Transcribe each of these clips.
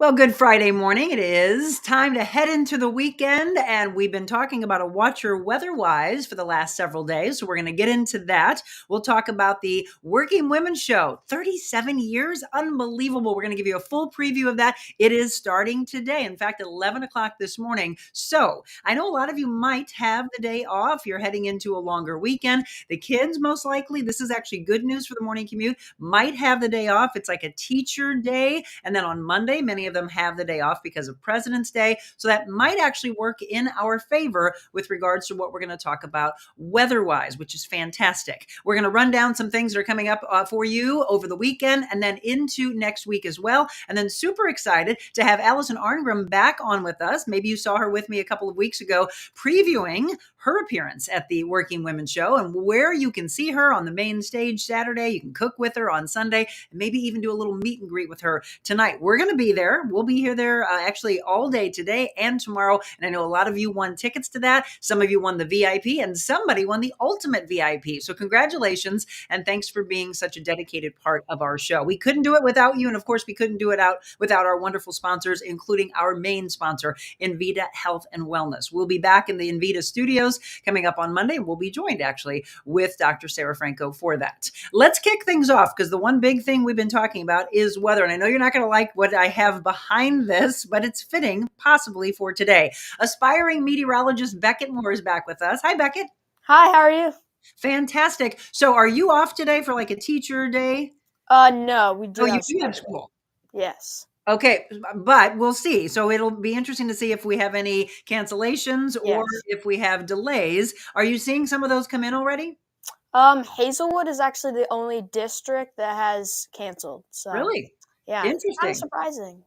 Well, good Friday morning. It is time to head into the weekend, and we've been talking about a watcher weather-wise for the last several days. So we're going to get into that. We'll talk about the Working Women's Show. 37 years, unbelievable. We're going to give you a full preview of that. It is starting today. In fact, 11 o'clock this morning. So I know a lot of you might have the day off. You're heading into a longer weekend. The kids, most likely, this is actually good news for the morning commute, might have the day off. It's like a teacher day. And then on Monday, many of them have the day off because of President's Day. So that might actually work in our favor with regards to what we're going to talk about weather-wise, which is fantastic. We're going to run down some things that are coming up for you over the weekend and then into next week as well. And then super excited to have Alison Arngrim back on with us. Maybe you saw her with me a couple of weeks ago previewing her appearance at the Working Women's Show and where you can see her on the main stage Saturday. You can cook with her on Sunday and maybe even do a little meet and greet with her tonight. We're going to be there. We'll be there actually all day today and tomorrow. And I know a lot of you won tickets to that. Some of you won the VIP and somebody won the ultimate VIP. So congratulations. And thanks for being such a dedicated part of our show. We couldn't do it without you. And of course, we couldn't do it without our wonderful sponsors, including our main sponsor, Envita Health and Wellness. We'll be back in the Envita studios coming up on Monday. We'll be joined actually with Dr. Sarah Franco for that. Let's kick things off because the one big thing we've been talking about is weather. And I know you're not going to like what I have behind this, but it's fitting possibly for today. Aspiring Meteorologist Beckett Moore is back with us. Hi, Beckett. Hi, how are you? Fantastic. So are you off today for like a teacher day? No, we do Oh, you have do have school. school. Yes. Okay, but we'll see. So it'll be interesting to see if we have any cancellations or Yes. if we have delays. Are you seeing some of those come in already? Hazelwood is actually the only district that has canceled. So Really? yeah, it's kind of Interesting. surprising.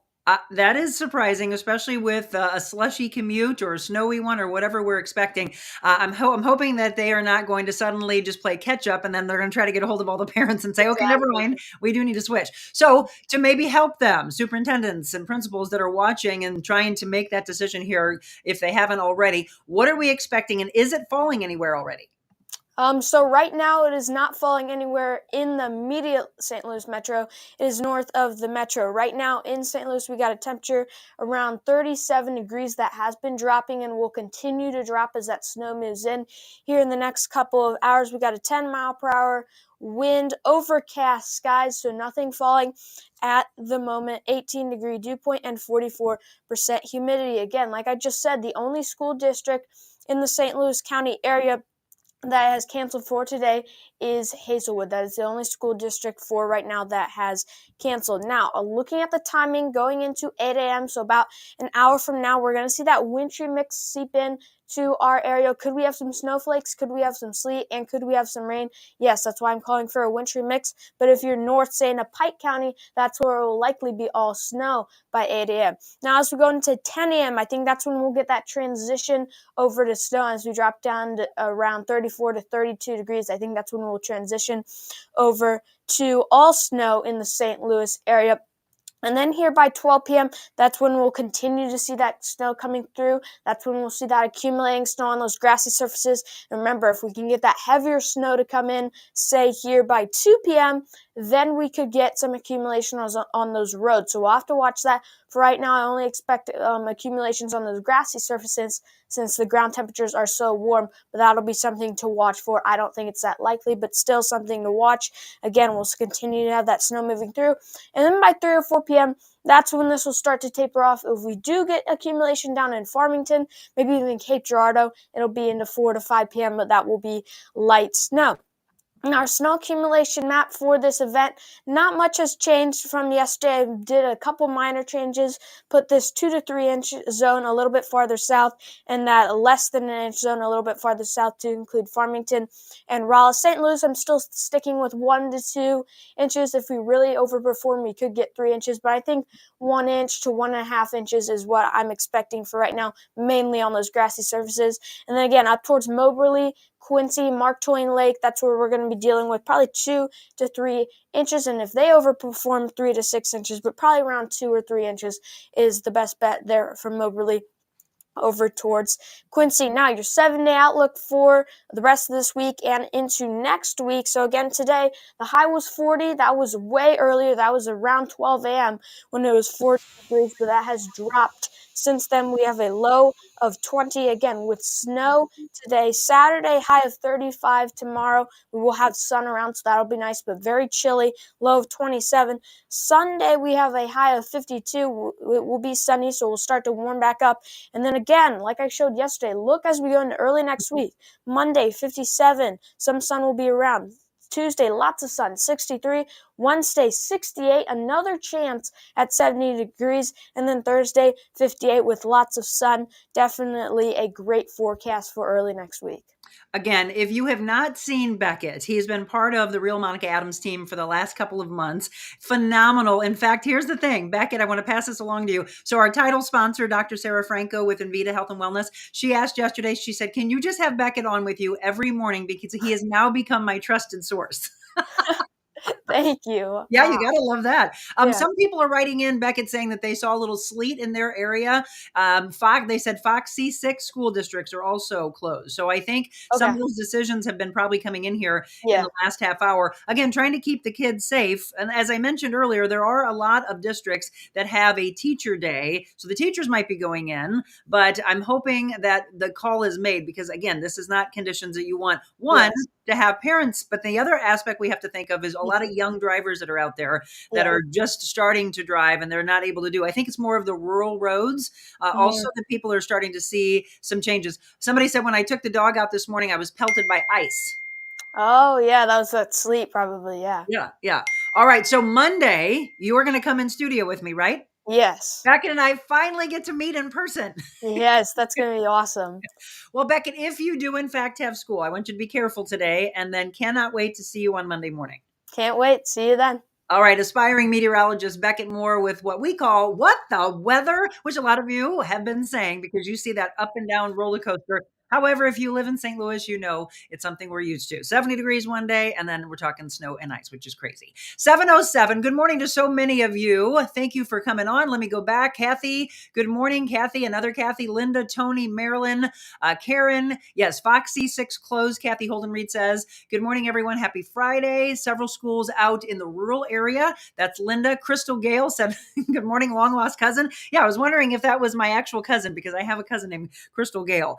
That is surprising, especially with a slushy commute or a snowy one or whatever we're expecting. I'm hoping that they are not going to suddenly just play catch up and then they're going to try to get a hold of all the parents and say, okay, never mind, we do need to switch. So to maybe help them, superintendents and principals that are watching and trying to make that decision here, if they haven't already, what are we expecting and is it falling anywhere already? So right now it is not falling anywhere in the immediate St. Louis metro. It is north of the metro. Right now in St. Louis, we got a temperature around 37 degrees that has been dropping and will continue to drop as that snow moves in. Here in the next couple of hours, we got a 10-mile-per-hour wind, overcast skies, so nothing falling at the moment, 18-degree dew point and 44% humidity. Again, like I just said, the only school district in the St. Louis County area that has canceled for today is Hazelwood. That is the only school district for right now that has canceled. Now, looking at the timing going into 8 a.m., so about an hour from now, we're going to see that wintry mix seep in to our area. Could we have some snowflakes? Could we have some sleet? And could we have some rain? Yes, that's why I'm calling for a wintry mix. But if you're north, say in Pike County, that's where it will likely be all snow by 8 a.m. Now, as we go into 10 a.m., I think that's when we'll get that transition over to snow as we drop down to around 34 to 32 degrees. I think that's when we'll transition over to all snow in the St. Louis area. And then here by 12 p.m., that's when we'll continue to see that snow coming through. That's when we'll see that accumulating snow on those grassy surfaces. And remember, if we can get that heavier snow to come in, say here by 2 p.m., then we could get some accumulation on those roads. So we'll have to watch that. For right now, I only expect accumulations on those grassy surfaces since the ground temperatures are so warm, but that'll be something to watch for. I don't think it's that likely, but still something to watch. Again, we'll continue to have that snow moving through. And then by 3 or 4 p.m., that's when this will start to taper off. If we do get accumulation down in Farmington, maybe even Cape Girardeau, it'll be into 4 to 5 p.m., but that will be light snow. And our snow accumulation map for this event, not much has changed from yesterday. I did a couple minor changes, put this 2 to 3 inch zone a little bit farther south, and that less than an inch zone a little bit farther south to include Farmington and Raleigh. St. Louis, I'm still sticking with 1 to 2 inches. If we really overperform, we could get 3 inches, but I think 1 inch to 1.5 inches is what I'm expecting for right now, mainly on those grassy surfaces. And then again, up towards Moberly, Quincy, Mark Twain Lake, that's where we're going to be dealing with probably 2 to 3 inches. And if they overperform, 3 to 6 inches, but probably around 2 or 3 inches is the best bet there for Moberly. over towards Quincy. Now, your 7-day outlook for the rest of this week and into next week. So again, today, the high was 40. That was way earlier. That was around 12 a.m. when it was 40 degrees, but that has dropped. Since then, we have a low of 20, again, with snow today. Saturday, high of 35. Tomorrow, we will have sun around, so that'll be nice, but very chilly, low of 27. Sunday, we have a high of 52. It will be sunny, so we'll start to warm back up. And then again, like I showed yesterday, look as we go into early next week. Monday, 57. Some sun will be around. Tuesday, lots of sun, 63. Wednesday, 68. Another chance at 70 degrees. And then Thursday, 58 with lots of sun. Definitely a great forecast for early next week. Again, if you have not seen Beckett, he's been part of the Real Monica Adams team for the last couple of months. Phenomenal. In fact, here's the thing, Beckett, I want to pass this along to you. So our title sponsor, Dr. Sarah Franco with Invita Health and Wellness, she asked yesterday, she said, can you just have Beckett on with you every morning because he has now become my trusted source. Thank you. Yeah, you got to love that. Yeah. Some people are writing in, Beckett, saying that they saw a little sleet in their area. They said Fox C6 school districts are also closed. So I think some of those decisions have been probably coming in here in the last half hour. Again, trying to keep the kids safe. And as I mentioned earlier, there are a lot of districts that have a teacher day. So the teachers might be going in, but I'm hoping that the call is made because, again, this is not conditions that you want. One, to have parents, but the other aspect we have to think of is a lot of young drivers that are out there that are just starting to drive and they're not able to do. I think it's more of the rural roads. Also, that people are starting to see some changes. Somebody said when I took the dog out this morning, I was pelted by ice. Oh, yeah, that was that sleet probably, yeah. Yeah. All right, so Monday, you are going to come in studio with me, right? Yes. Beckett and I finally get to meet in person. Yes, that's going to be awesome. Well, Beckett, if you do in fact have school, I want you to be careful today and then cannot wait to see you on Monday morning. Can't wait. See you then. All right, aspiring meteorologist Beckett Moore with what we call What the Weather, which a lot of you have been saying because you see that up and down roller coaster. However, if you live in St. Louis, you know it's something we're used to. 70 degrees one day, and then we're talking snow and ice, which is crazy. 7:07. Good morning to so many of you. Thank you for coming on. Let me go back. Kathy, good morning. Kathy, another Kathy, Linda, Tony, Marilyn, Karen. Yes, Foxy 6 closed. Kathy Holden Reed says, good morning, everyone. Happy Friday. Several schools out in the rural area. That's Linda. Crystal Gale said, good morning, long lost cousin. Yeah, I was wondering if that was my actual cousin because I have a cousin named Crystal Gale.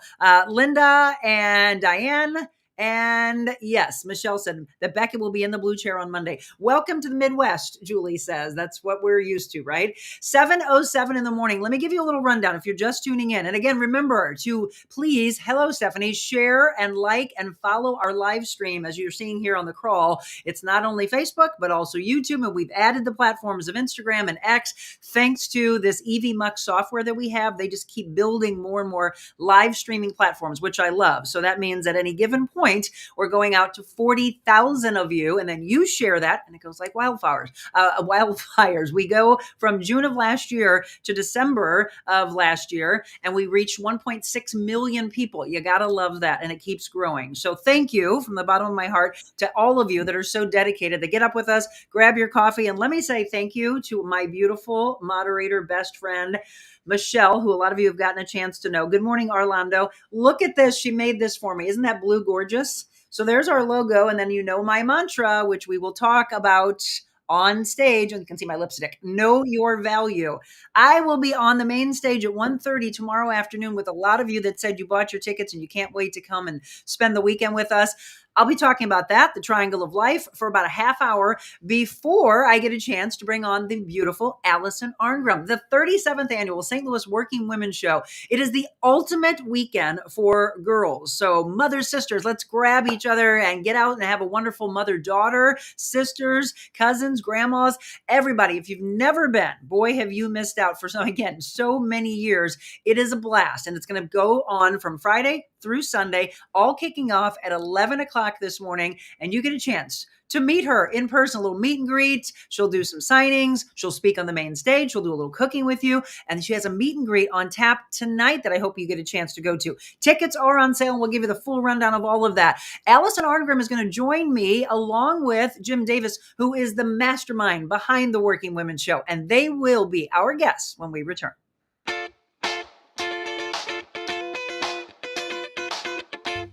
Linda and Diane. And yes, Michelle said that Beckett will be in the blue chair on Monday. Welcome to the Midwest, Julie says. That's what we're used to, right? 7:07 in the morning. Let me give you a little rundown if you're just tuning in. And again, remember to please, hello, Stephanie, share and like and follow our live stream as you're seeing here on the crawl. It's not only Facebook, but also YouTube. And we've added the platforms of Instagram and X. Thanks to this EV Muck software that we have, they just keep building more and more live streaming platforms, which I love. So that means at any given point, we're going out to 40,000 of you, and then you share that, and it goes like wildfires. We go from June of last year to December of last year, and we reached 1.6 million people. You got to love that, and it keeps growing. So thank you from the bottom of my heart to all of you that are so dedicated. They get up with us, grab your coffee, and let me say thank you to my beautiful moderator, best friend, Michelle, who a lot of you have gotten a chance to know. Good morning, Orlando. Look at this. She made this for me. Isn't that blue gorgeous? So there's our logo. And then you know my mantra, which we will talk about on stage. And you can see my lipstick. Know your value. I will be on the main stage at 1:30 tomorrow afternoon with a lot of you that said you bought your tickets and you can't wait to come and spend the weekend with us. I'll be talking about that, the Triangle of Life, for about a half hour before I get a chance to bring on the beautiful Alison Arngrim, the 37th annual St. Louis Working Women's Show. It is the ultimate weekend for girls. So mothers, sisters, let's grab each other and get out and have a wonderful mother-daughter, sisters, cousins, grandmas, everybody. If you've never been, boy, have you missed out for so many years. It is a blast, and it's going to go on from Friday through Sunday, all kicking off at 11 o'clock this morning, and you get a chance to meet her in person, a little meet and greet. She'll do some signings. She'll speak on the main stage. She'll do a little cooking with you. And she has a meet and greet on tap tonight that I hope you get a chance to go to. Tickets are on sale, and we'll give you the full rundown of all of that. Alison Arngrim is going to join me along with Jim Davis, who is the mastermind behind the Working Women's Show. And they will be our guests when we return.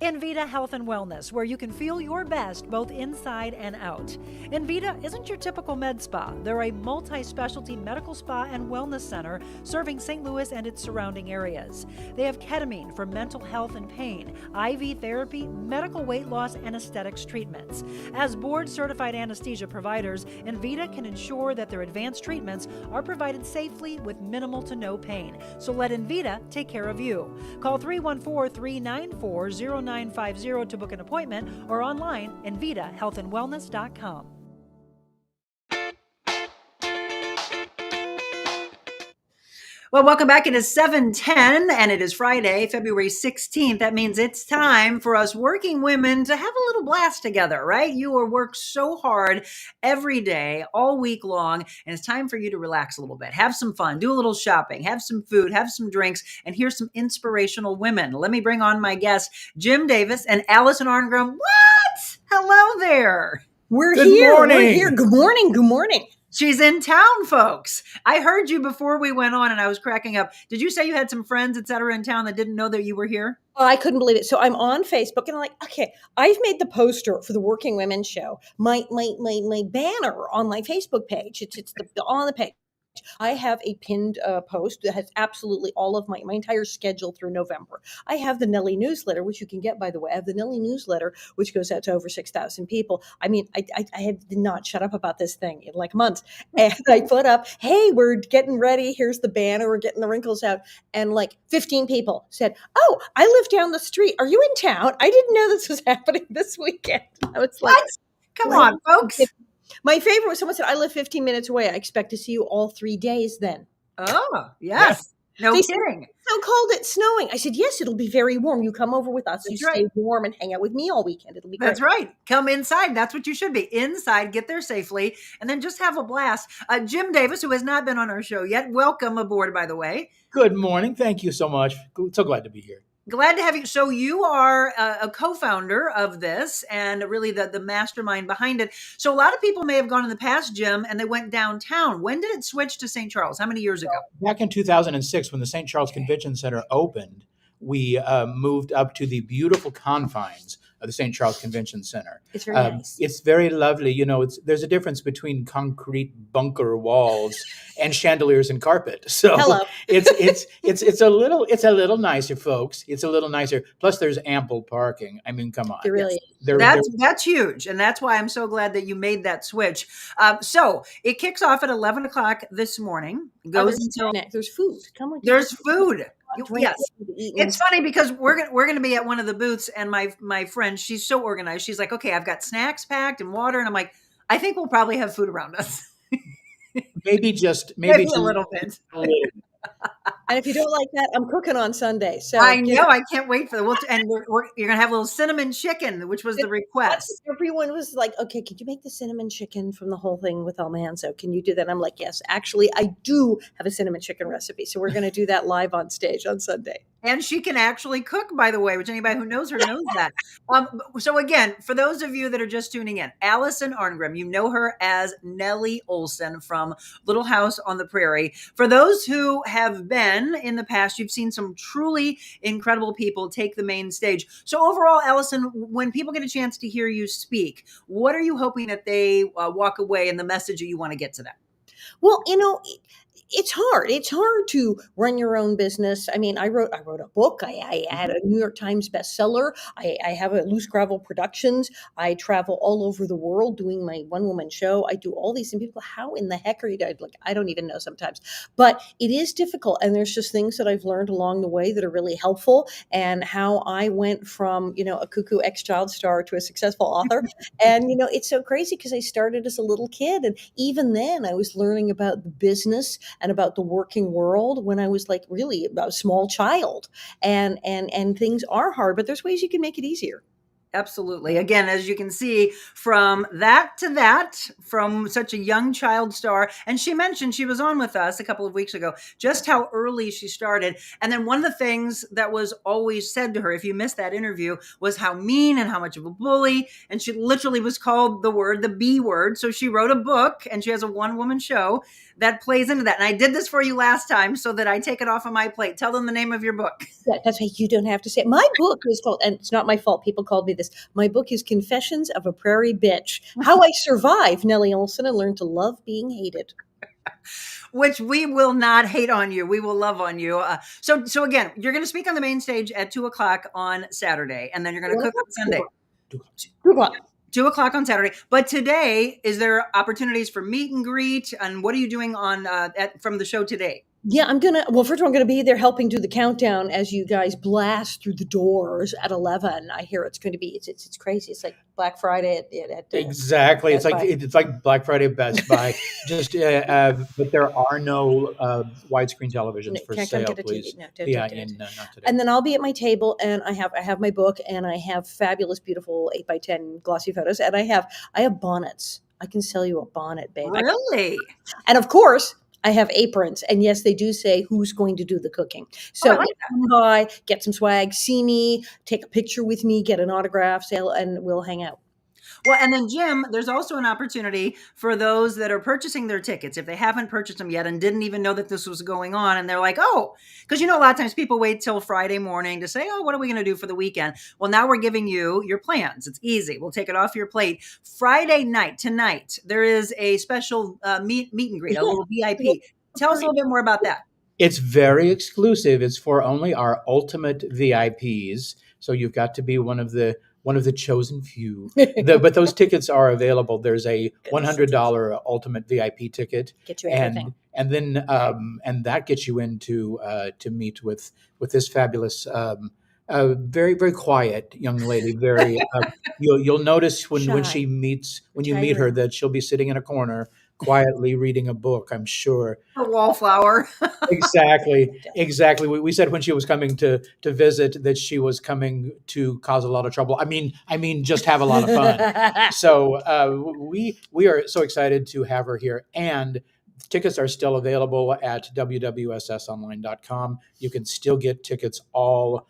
Invita Health and Wellness, where you can feel your best both inside and out. Invita isn't your typical med spa. They're a multi-specialty medical spa and wellness center serving St. Louis and its surrounding areas. They have ketamine for mental health and pain, IV therapy, medical weight loss, and aesthetics treatments. As board-certified anesthesia providers, Invita can ensure that their advanced treatments are provided safely with minimal to no pain. So let Invita take care of you. Call 314-394-0950 to book an appointment or online invitahealthandwellness.com. Well, welcome back. It is 7:10 and it is Friday, February 16th. That means it's time for us working women to have a little blast together, right? You work so hard every day, all week long, and it's time for you to relax a little bit, have some fun, do a little shopping, have some food, have some drinks, and hear some inspirational women. Let me bring on my guests, Jim Davis and Alison Arngrim. What? Hello there. We're here. Good morning. Good morning. She's in town, folks. I heard you before we went on and I was cracking up. Did you say you had some friends, et cetera, in town that didn't know that you were here? Oh, I couldn't believe it. So I'm on Facebook and I'm like, okay, I've made the poster for the Working Women Show. My banner on my Facebook page. It's on the page. I have a pinned post that has absolutely all of my entire schedule through November. I have the Nelly newsletter, which you can get, by the way. I have the Nelly newsletter, which goes out to over 6,000 people. I mean, I did not shut up about this thing in like months. And I put up, hey, we're getting ready. Here's the banner. We're getting the wrinkles out. And like 15 people said, oh, I live down the street. Are you in town? I didn't know this was happening this weekend. I was like, what? Come on, folks. My favorite was someone said, I live 15 minutes away. I expect to see you all 3 days then. Oh, yes. No kidding. So cold it's snowing. I said, yes, it'll be very warm. You come over with us. That's you right. Stay warm and hang out with me all weekend. It'll be great. That's right. Come inside. That's what you should be. Inside, get there safely, and then just have a blast. Jim Davis, who has not been on our show yet, welcome aboard, by the way. Good morning. Thank you so much. So glad to be here. Glad to have you. So you are a co-founder of this and really the mastermind behind it. So a lot of people may have gone in the past, Jim, and they went downtown. When did it switch to St. Charles? How many years ago? Back in 2006, when the St. Charles Convention Center opened, we moved up to the beautiful confines of the St. Charles Convention Center. It's very nice. It's very lovely. You know, there's a difference between concrete bunker walls and chandeliers and carpet. So Hello. it's a little nicer, folks. It's a little nicer. Plus, there's ample parking. I mean, come on. It really is. That's huge, and that's why I'm so glad that you made that switch. So it kicks off at 11 o'clock this morning. Goes until there's food. Come on. There's food. Yes, Eating. it's funny because we're going to be at one of the booths, and my friend, she's so organized. She's like, okay, I've got snacks packed and water, and I'm like, I think we'll probably have food around us. maybe a little bit. And if you don't like that, I'm cooking on Sunday. So I know I can't wait for the and you're gonna have a little cinnamon chicken, which was the request. Everyone was like, "Okay, could you make the cinnamon chicken from the whole thing with Almanzo? Can you do that?" And I'm like, "Yes, actually, I do have a cinnamon chicken recipe, so we're going to do that live on stage on Sunday." And she can actually cook, by the way, which anybody who knows her knows that. So again, for those of you that are just tuning in, Alison Arngrim, you know her as Nellie Olson from Little House on the Prairie. For those who have been in the past, you've seen some truly incredible people take the main stage. So overall, Alison, when people get a chance to hear you speak, what are you hoping that they walk away and the message that you want to get to them? Well, you know, it's hard. It's hard to run your own business. I mean, I wrote a book. I had a New York Times bestseller. I have a Loose Gravel Productions. I travel all over the world doing my one-woman show. I do all these things. People, how in the heck are you doing? Like, I don't even know sometimes. But it is difficult. And there's just things that I've learned along the way that are really helpful. And how I went from, you know, a cuckoo ex-child star to a successful author. And, you know, it's so crazy because I started as a little kid. And even then I was learning about the business and about the working world when I was like really a small child, and things are hard, but there's ways you can make it easier. Absolutely. Again, as you can see, from that to that, from such a young child star. And she mentioned she was on with us a couple of weeks ago, just how early she started. And then one of the things that was always said to her, if you missed that interview, was how mean and how much of a bully. And she literally was called the B word. So she wrote a book, and she has a one-woman show that plays into that. And I did this for you last time so that I take it off of my plate. Tell them the name of your book. Yeah, that's why you don't have to say it. My book is called, and it's not my fault. People called me this. My book is Confessions of a Prairie Bitch: How I Survived Nellie Olson and Learned to Love Being Hated. Which we will not hate on you. We will love on you. So again, you're going to speak on the main stage at 2:00 on Saturday, and then you're going to cook on Sunday. 2:00. 2:00 on Saturday. But today, is there opportunities for meet and greet? And what are you doing on from the show today? Yeah, first of all, I'm going to be there helping do the countdown as you guys blast through the doors at 11. I hear it's going to be, it's crazy. It's like Black Friday at Exactly. Best Buy. It's like Black Friday at Best Buy. Just, but there are no widescreen televisions for Can't come sale, get a please. TV. No, Yeah, not today. And then I'll be at my table, and I have my book, and I have fabulous, beautiful 8x10 glossy photos, and I have bonnets. I can sell you a bonnet, babe. Really? And of course, I have aprons, and yes, they do say who's going to do the cooking. So I like come by, get some swag, see me, take a picture with me, get an autograph, sale, and we'll hang out. Well, and then Jim, there's also an opportunity for those that are purchasing their tickets, if they haven't purchased them yet and didn't even know that this was going on, and they're like, oh, because a lot of times people wait till Friday morning to say, oh, what are we going to do for the weekend? Well, now we're giving you your plans. It's easy. We'll take it off your plate. Friday night, tonight, there is a special meet and greet, a little VIP. Tell us a little bit more about that. It's very exclusive. It's for only our ultimate VIPs. So you've got to be one of the chosen few. But those tickets are available. There's a $100 ultimate VIP ticket, Get you everything. and then that gets you into to meet with this fabulous, very very quiet young lady. Very you'll notice when you meet her that she'll be sitting in a corner quietly reading a book, I'm sure. A wallflower. Exactly. We said when she was coming to visit that she was coming to cause a lot of trouble. I mean, just have a lot of fun. So we are so excited to have her here, and tickets are still available at www.ssonline.com. You can still get tickets for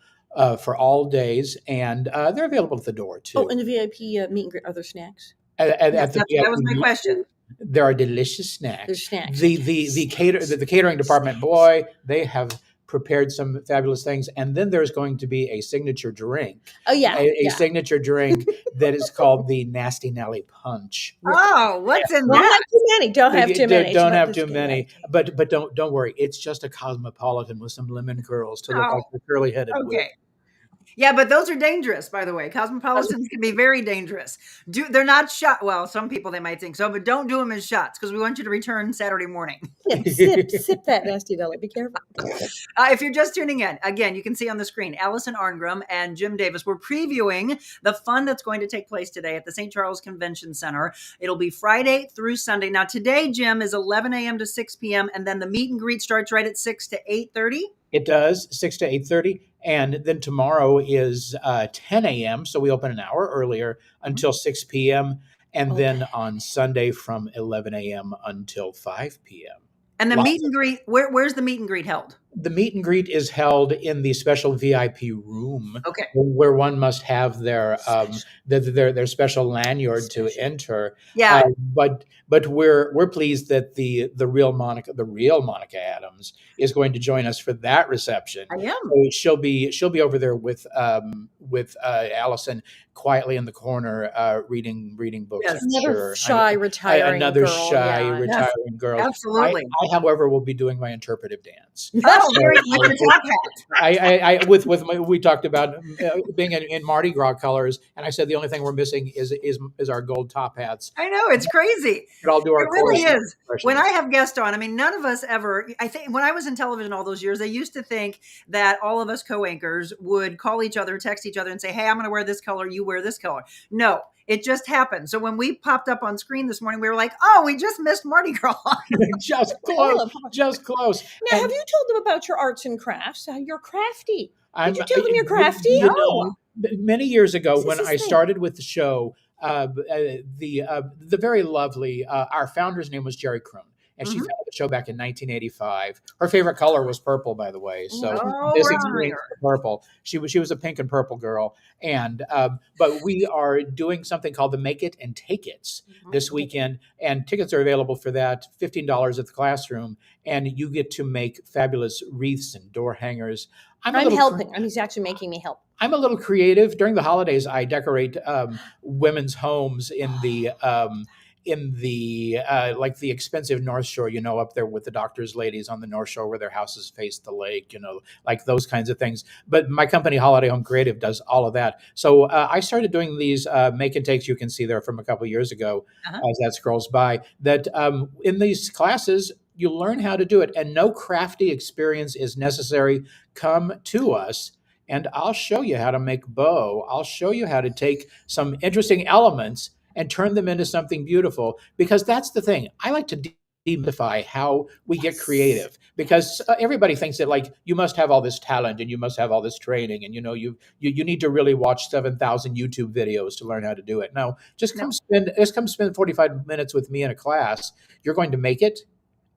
all days, and they're available at the door too. Oh, and the VIP meet and greet, are there snacks? That was my question. There are delicious snacks. There's snacks. The catering department, boy, they have prepared some fabulous things. And then there's going to be a signature drink. Oh yeah, a signature drink that is called the Nasty Nelly Punch. Oh, what's in Don't that? have too many. Don't have too many. Don't have too many. But don't worry. It's just a cosmopolitan with some lemon curls to look like the curly-headed whip. Okay. Yeah, but those are dangerous, by the way. Cosmopolitans can be very dangerous. They're not shot. Well, some people they might think so, but don't do them as shots because we want you to return Saturday morning. Sip that Nasty Nelly. Be careful. If you're just tuning in, again, you can see on the screen Alison Arngrim and Jim Davis. We're previewing the fun that's going to take place today at the St. Charles Convention Center. It'll be Friday through Sunday. Now, today, Jim, is 11 a.m. to 6 p.m., and then the meet and greet starts right at 6 to 8:30. It does, 6 to 8:30. And then tomorrow is 10 a.m. So we open an hour earlier until 6 p.m. And then on Sunday from 11 a.m. until 5 p.m. And the meet and greet, where's the meet and greet held? The meet and greet is held in the special VIP room, okay, where one must have their special lanyard to enter. Yeah, but we're pleased that the real Monica Adams is going to join us for that reception. I am. So she'll be over there with Alison quietly in the corner reading books. Yes. Another shy retiring girl. Absolutely. I, however, will be doing my interpretive dance. Oh, very with your top hat. We talked about being in Mardi Gras colors, and I said the only thing we're missing is our gold top hats. I know, it's crazy. I'll do our it really is. Impressions. When I have guests on, I mean, none of us ever. I think when I was in television all those years, they used to think that all of us co-anchors would call each other, text each other, and say, "Hey, I'm going to wear this color. You wear this color." No. It just happened. So when we popped up on screen this morning, we were like, "Oh, we just missed Mardi Gras." Just close. Now, have you told them about your arts and crafts? You're crafty. Did you tell them you're crafty? No. Many years ago, This when is I his thing. started with the show, the very lovely our founder's name was Jerry Kroon, and she Mhm. founded the show back in 1985. Her favorite color was purple, by the way. So Oh, this we're honoring explains the purple. She was a pink and purple girl, and but we are doing something called the Make It and Take It's this weekend, and tickets are available for that. $15 at the classroom, and you get to make fabulous wreaths and door hangers. I'm helping. He's actually making me help. I'm a little creative. During the holidays, I decorate women's homes in the like the expensive North Shore, up there with the doctor's ladies on the North Shore where their houses face the lake, like those kinds of things. But my company, Holiday Home Creative, does all of that. So I started doing these make and takes. You can see there from a couple of years ago Uh-huh. as that scrolls by. That in these classes, you learn how to do it, and no crafty experience is necessary. Come to us, and I'll show you how to make bow. I'll show you how to take some interesting elements and turn them into something beautiful, because that's the thing. I like to demystify how we get creative, because everybody thinks that, like, you must have all this talent and you must have all this training, and you need to really watch 7,000 YouTube videos to learn how to do it. No, just come spend 45 minutes with me in a class. You're going to make it,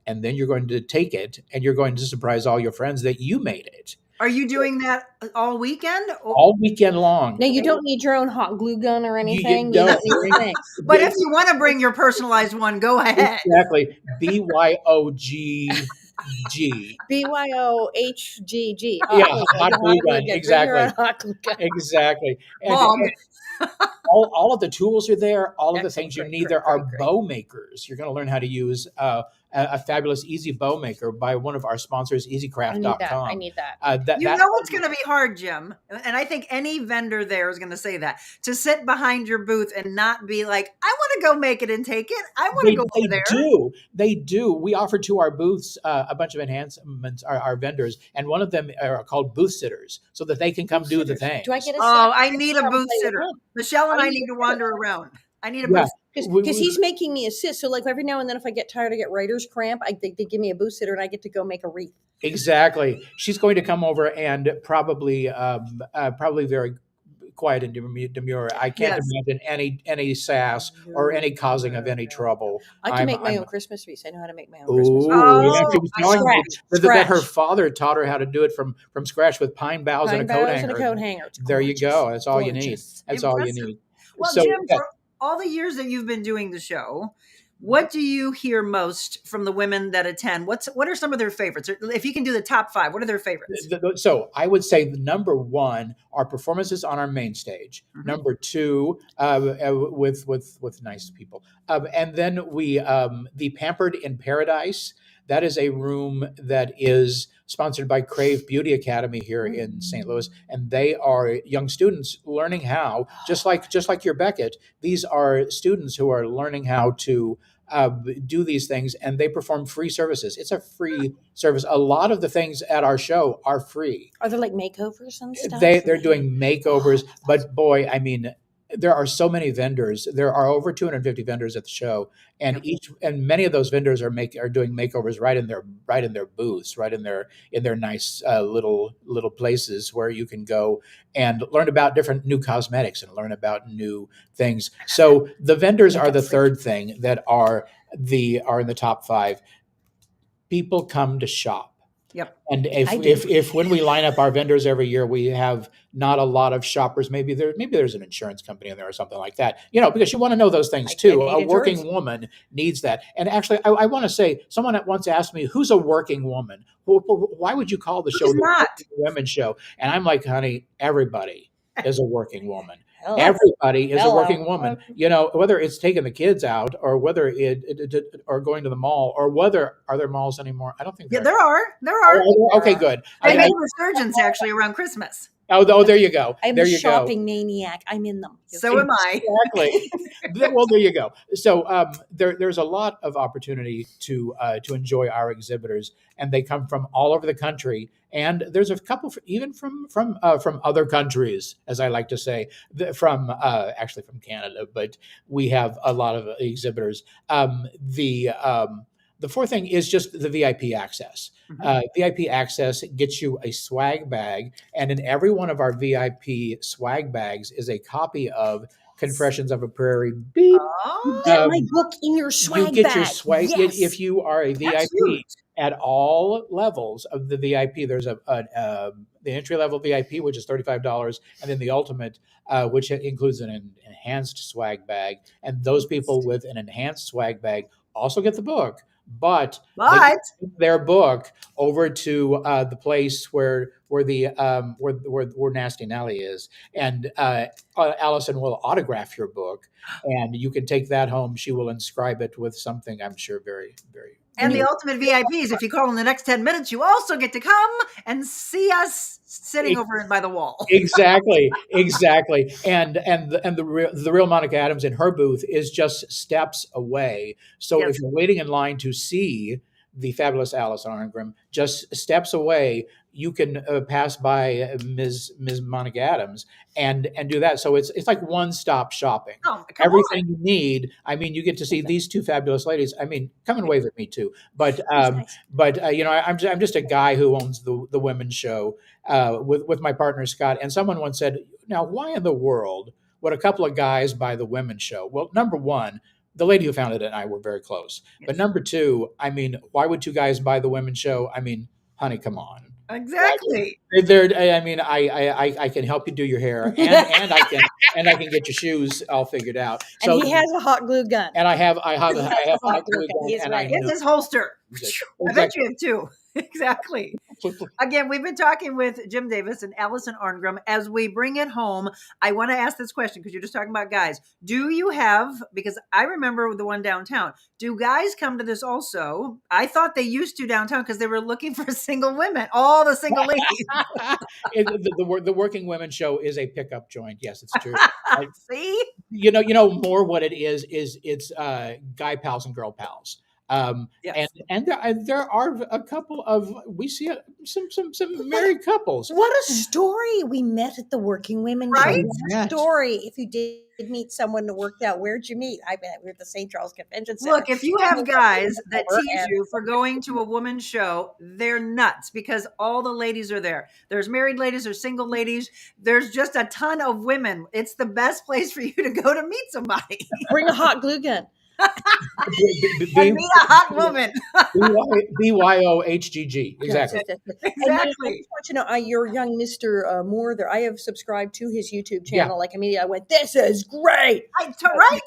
and then you're going to take it, and you're going to surprise all your friends that you made it. Are you doing that all weekend? All weekend long. No, you don't need your own hot glue gun or anything. You don't. don't need things. But if you want to bring your personalized one, go ahead. Exactly. BYOGG. BYOHGG. Yeah, hot glue gun. Exactly. Hot glue gun. Exactly. And Bog. all of the tools are there. All of the things you Great, need great, there are great, great. bow makers. You're going to learn how to use a fabulous easy bow maker by one of our sponsors, easycraft.com. I need that. It's going to be hard, Jim. And I think any vendor there is going to say that. To sit behind your booth and not be like, I want to go make it and take it. I want to go over there. They do. We offer to our booths a bunch of enhancements, our vendors, and one of them are called booth sitters, so that they can come do the thing. Do I get a Oh, I need a booth sitter. Michelle and I need to wander around. I need a booth. Because he's making me assist. So, like, every now and then, if I get tired, I get writer's cramp, they give me a booth sitter and I get to go make a wreath. Exactly. She's going to come over and probably very quiet and demure. I can't imagine any sass or any causing of any trouble. I can make my own Christmas wreaths. I know how to make my own Christmas wreaths. Yeah, she was telling me that her Scratch. father taught her how to do it from scratch with pine boughs and a coat hanger. There you go. That's all you need. That's all you need. Well, Jim, for all the years that you've been doing the show, what do you hear most from the women that attend? What are some of their favorites? If you can do the top 5, what are their favorites? So I would say number 1 are performances on our main stage. Mm-hmm. Number 2, with nice people, and then we the Pampered in Paradise. That is a room that is sponsored by Crave Beauty Academy here in St. Louis, and they are young students learning how, just like your Beckett. These are students who are learning how to do these things, and they perform free services. It's a free service. A lot of the things at our show are free. Are there like makeovers and stuff? They're doing makeovers, but boy, I mean, there are so many vendors. There are over 250 vendors at the show, and many of those vendors are doing makeovers right in their booths, right in their nice little places where you can go and learn about different new cosmetics and learn about new things. So the vendors are the third thing that are in the top 5. People come to shop. Yep. And if when we line up our vendors every year, we have not a lot of shoppers, maybe there's an insurance company in there or something like that, because you want to know those things too. A working woman needs that. And actually, I want to say, someone once asked me, who's a working woman? Why would you call the show the Working Women's Show? And I'm like, honey, everybody is a working woman. Everybody is a working woman, whether it's taking the kids out or whether or going to the mall, or whether are there malls anymore? I don't think there are. Okay, good. They made resurgence actually around Christmas. Oh, there you go. I'm a shopping maniac. I'm in them. So am I. Exactly. Well, there you go. So there's a lot of opportunity to enjoy our exhibitors, and they come from all over the country. And there's a couple even from other countries, as I like to say, from Canada. But we have a lot of exhibitors. The fourth thing is just the VIP access. VIP access gets you a swag bag, and in every one of our VIP swag bags is a copy of Confessions of a Prairie Beep. Oh, Get my book in your You swag get bag. your swag Yes. if you are a that's VIP huge. at all levels of the VIP. There's the entry level VIP, which is $35, and then the ultimate, which includes an enhanced swag bag. And those people with an enhanced swag bag also get the book, but they But take their book over to the place where where Nasty Nellie is, and Allison will autograph your book, and you can take that home. She will inscribe it with something, I'm sure, very, very. and the ultimate VIPs, if you call in the next 10 minutes, you also get to come and see us sitting over by the wall. Exactly. And the real Monica Adams in her booth is just steps away. So Yes. if you're waiting in line to see the fabulous Alison Arngrim, just steps away, you can pass by Ms. Monica Adams and do that. So it's like one-stop shopping. Oh, come Everything you need. I mean, you get to see these two fabulous ladies. I mean, come and wave at me too. But you know, I'm just a guy who owns the women's show with my partner Scott. And someone once said, "Now, why in the world would a couple of guys buy the women's show?" Well, number one, the lady who founded it and I were very close. Yes. But number two, I mean, why would two guys buy the women's show? I mean, honey, come on. Exactly. I mean, I can help you do your hair, and I can get your shoes all figured out. So, And he has a hot glue gun. and I have He has a hot glue gun. He's and right. I It's his holster. I bet you have two. Exactly. Again, we've been talking with Jim Davis and Alison Arngrim. As we bring it home, I want to ask this question because you're just talking about guys. Do you have, because I remember the one downtown, do guys come to this also? I thought they used to downtown because they were looking for single women, all the single ladies. the working women show is a pickup joint. Yes, it's true. See? You know more what it is it's guy pals and girl pals. Yes. And there are a couple of, we see some married couples. What a story. We met at the Working Women Right? Show. What a story. If you did meet someone that worked out, where'd you meet? I met we were at the St. Charles Convention Center. Look, if you have guys that tease you for going to a woman's show, they're nuts because all the ladies are there. There's married ladies, there's single ladies. There's just a ton of women. It's the best place for you to go to meet somebody. Bring a hot glue gun. And meet a hot woman. BYOHGG. Exactly. And I just want you to know, your young Mr. Moore there, I have subscribed to his YouTube channel. Like immediately I went, this is great. Right?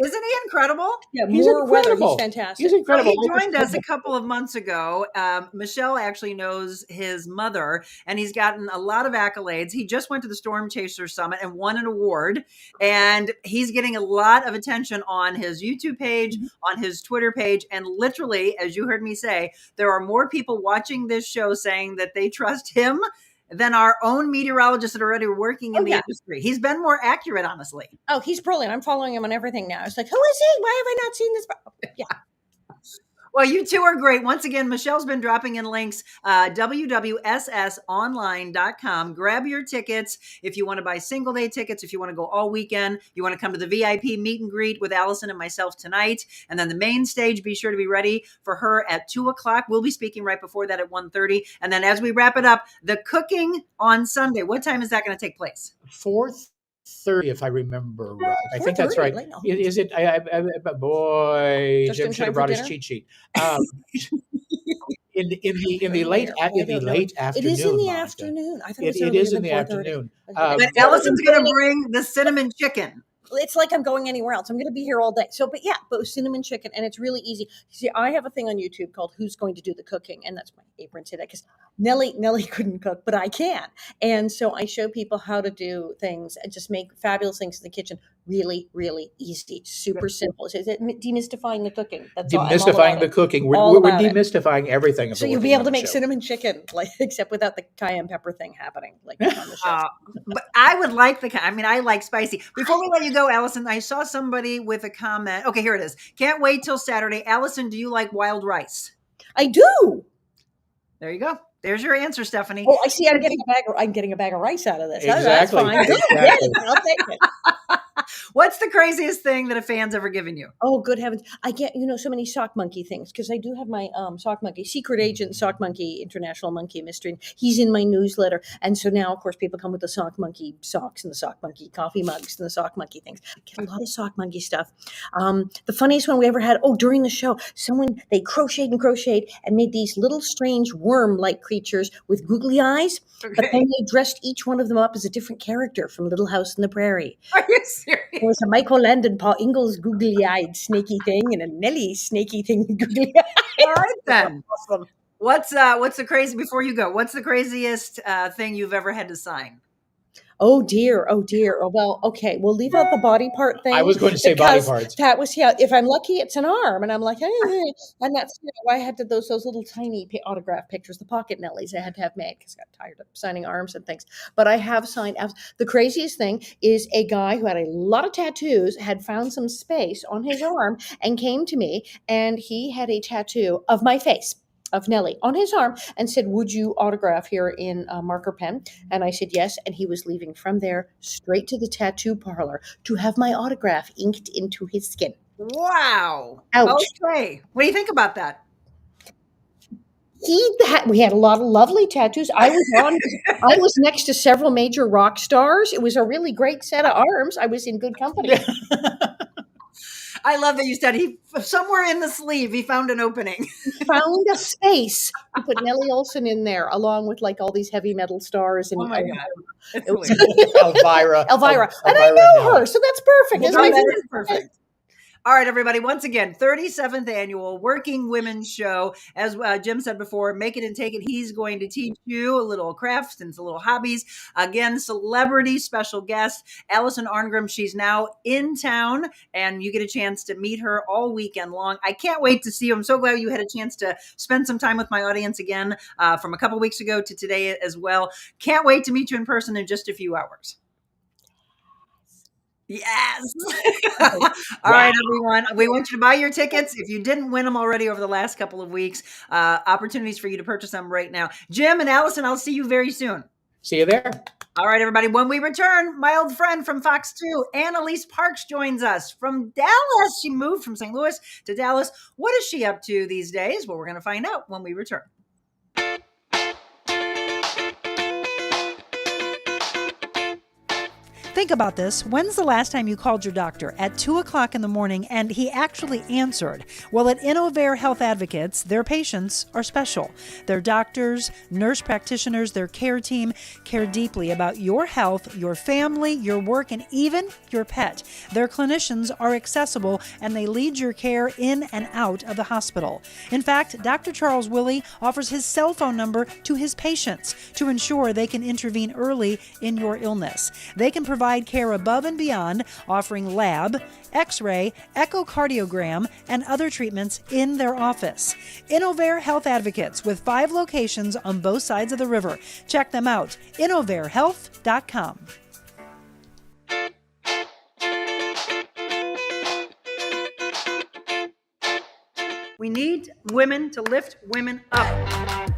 Isn't he incredible? Yeah, He's Moore Weather, incredible. he's fantastic. He's incredible. He joined us a couple of months ago. Michelle actually knows his mother, and he's gotten a lot of accolades. He just went to the Storm Chaser Summit and won an award, and he's getting a lot of attention on his YouTube page, on his Twitter page, and literally, as you heard me say, there are more people watching this show saying that they trust him than our own meteorologists that are already working in the industry. He's been more accurate, honestly. Oh, he's brilliant. I'm following him on everything now. It's like, who is he? Why have I not seen this? Yeah. Well, you two are great. Once again, Michelle's been dropping in links, www.ssonline.com. Grab your tickets if you want to buy single day tickets, if you want to go all weekend, you want to come to the VIP meet and greet with Allison and myself tonight. And then the main stage, be sure to be ready for her at 2:00. We'll be speaking right before that at 1:30. And then as we wrap it up, the cooking on Sunday. What time is that going to take place? 4:30, if I remember right. I think that's 4:30, right. late, no. Is it? Boy, Just Jim in should time have for brought his dinner? cheat sheet. In the late afternoon. It is in the Monica. afternoon. I thought It earlier is than in the 4:30. afternoon. But Allison's going to bring the cinnamon chicken. It's like I'm going anywhere else. I'm going to be here all day. So, but with cinnamon chicken, and it's really easy. See, I have a thing on YouTube called "Who's Going to Do the Cooking," and that's my apron today because Nellie couldn't cook, but I can, and so I show people how to do things and just make fabulous things in the kitchen. Really, really easy, super simple. It's demystifying the cooking. That's all. I'm all Demystifying about the it. cooking. All We're about it. demystifying everything. Of So the you'll be Working able to Women make Show. cinnamon chicken, like except without the cayenne pepper thing happening, like on the show. But I would like I like spicy. Before we let you go, Allison, I saw somebody with a comment. Okay, here it is. Can't wait till Saturday. Allison, do you like wild rice? I do. There you go. There's your answer, Stephanie. Oh, I see. I'm getting a bag of rice out of this. Exactly. That's fine. Good. Exactly. I'll take it. What's the craziest thing that a fan's ever given you? Oh, good heavens. I get, so many sock monkey things because I do have my sock monkey, secret agent sock monkey, international monkey mystery. And he's in my newsletter. And so now, of course, people come with the sock monkey socks and the sock monkey coffee mugs and the sock monkey things. I get a lot of sock monkey stuff. The funniest one we ever had, during the show, they crocheted and made these little strange worm-like creatures with googly eyes. Okay. But then they dressed each one of them up as a different character from Little House on the Prairie. Are you serious? There was a Michael Landon, Paul Ingalls googly-eyed snaky thing, and a Nelly snaky thing googly-eyed. All right then. Awesome. What's the crazy, before you go, what's the craziest thing you've ever had to sign? Oh dear. Oh well, okay. We'll leave out the body part thing. I was going to say body parts. That was if I'm lucky, it's an arm, and I'm like, and that's I had to those little tiny autograph pictures, the pocket Nellies I had to have made because I got tired of signing arms and things. But I have signed. The craziest thing is a guy who had a lot of tattoos had found some space on his arm and came to me, and he had a tattoo of my face, of Nellie, on his arm, and said, would you autograph here in a marker pen? And I said yes, and he was leaving from there straight to the tattoo parlor to have my autograph inked into his skin. Wow. Ouch. Okay. What do you think about that? We had a lot of lovely tattoos. I was next to several major rock stars. It was a really great set of arms. I was in good company. I love that you said somewhere in the sleeve he found an opening. He found a space to put Nellie Olson in there, along with like all these heavy metal stars. And Oh my God. it was Elvira. Elvira, and I know her, so that's perfect. Well, It's my that is perfect. All right, everybody. Once again, 37th annual Working Women's Show. As Jim said before, make it and take it. He's going to teach you a little crafts and some little hobbies. Again, celebrity special guest, Alison Arngrim. She's now in town, and you get a chance to meet her all weekend long. I can't wait to see you. I'm so glad you had a chance to spend some time with my audience again from a couple weeks ago to today as well. Can't wait to meet you in person in just a few hours. Yes. All right, everyone. We want you to buy your tickets. If you didn't win them already over the last couple of weeks, opportunities for you to purchase them right now. Jim and Allison, I'll see you very soon. See you there. All right, everybody. When we return, my old friend from Fox 2, Anne Eilse Parks, joins us from Dallas. She moved from St. Louis to Dallas. What is she up to these days? Well, we're going to find out when we return. Think about this. When's the last time you called your doctor at 2 o'clock in the morning and he actually answered? Well, at Innovair Health Advocates, their patients are special. Their doctors, nurse practitioners, their care team care deeply about your health, your family, your work, and even your pet. Their clinicians are accessible and they lead your care in and out of the hospital. In fact, Dr. Charles Willie offers his cell phone number to his patients to ensure they can intervene early in your illness. They can provide care above and beyond, offering lab, x-ray, echocardiogram, and other treatments in their office. Innovair Health Advocates with 5 locations on both sides of the river. Check them out, innovairhealth.com. We need women to lift women up.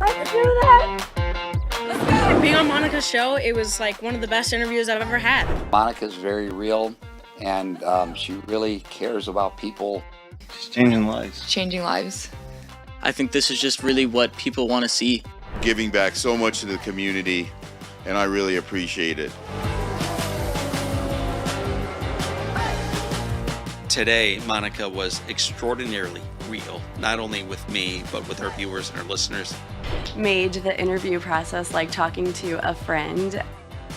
Let's do that. Being on Monica's show, it was like one of the best interviews I've ever had. Monica's very real, and she really cares about people. She's changing lives. Changing lives. I think this is just really what people want to see. Giving back so much to the community, and I really appreciate it. Today, Monica was extraordinarily real, not only with me, but with her viewers and her listeners. Made the interview process like talking to a friend.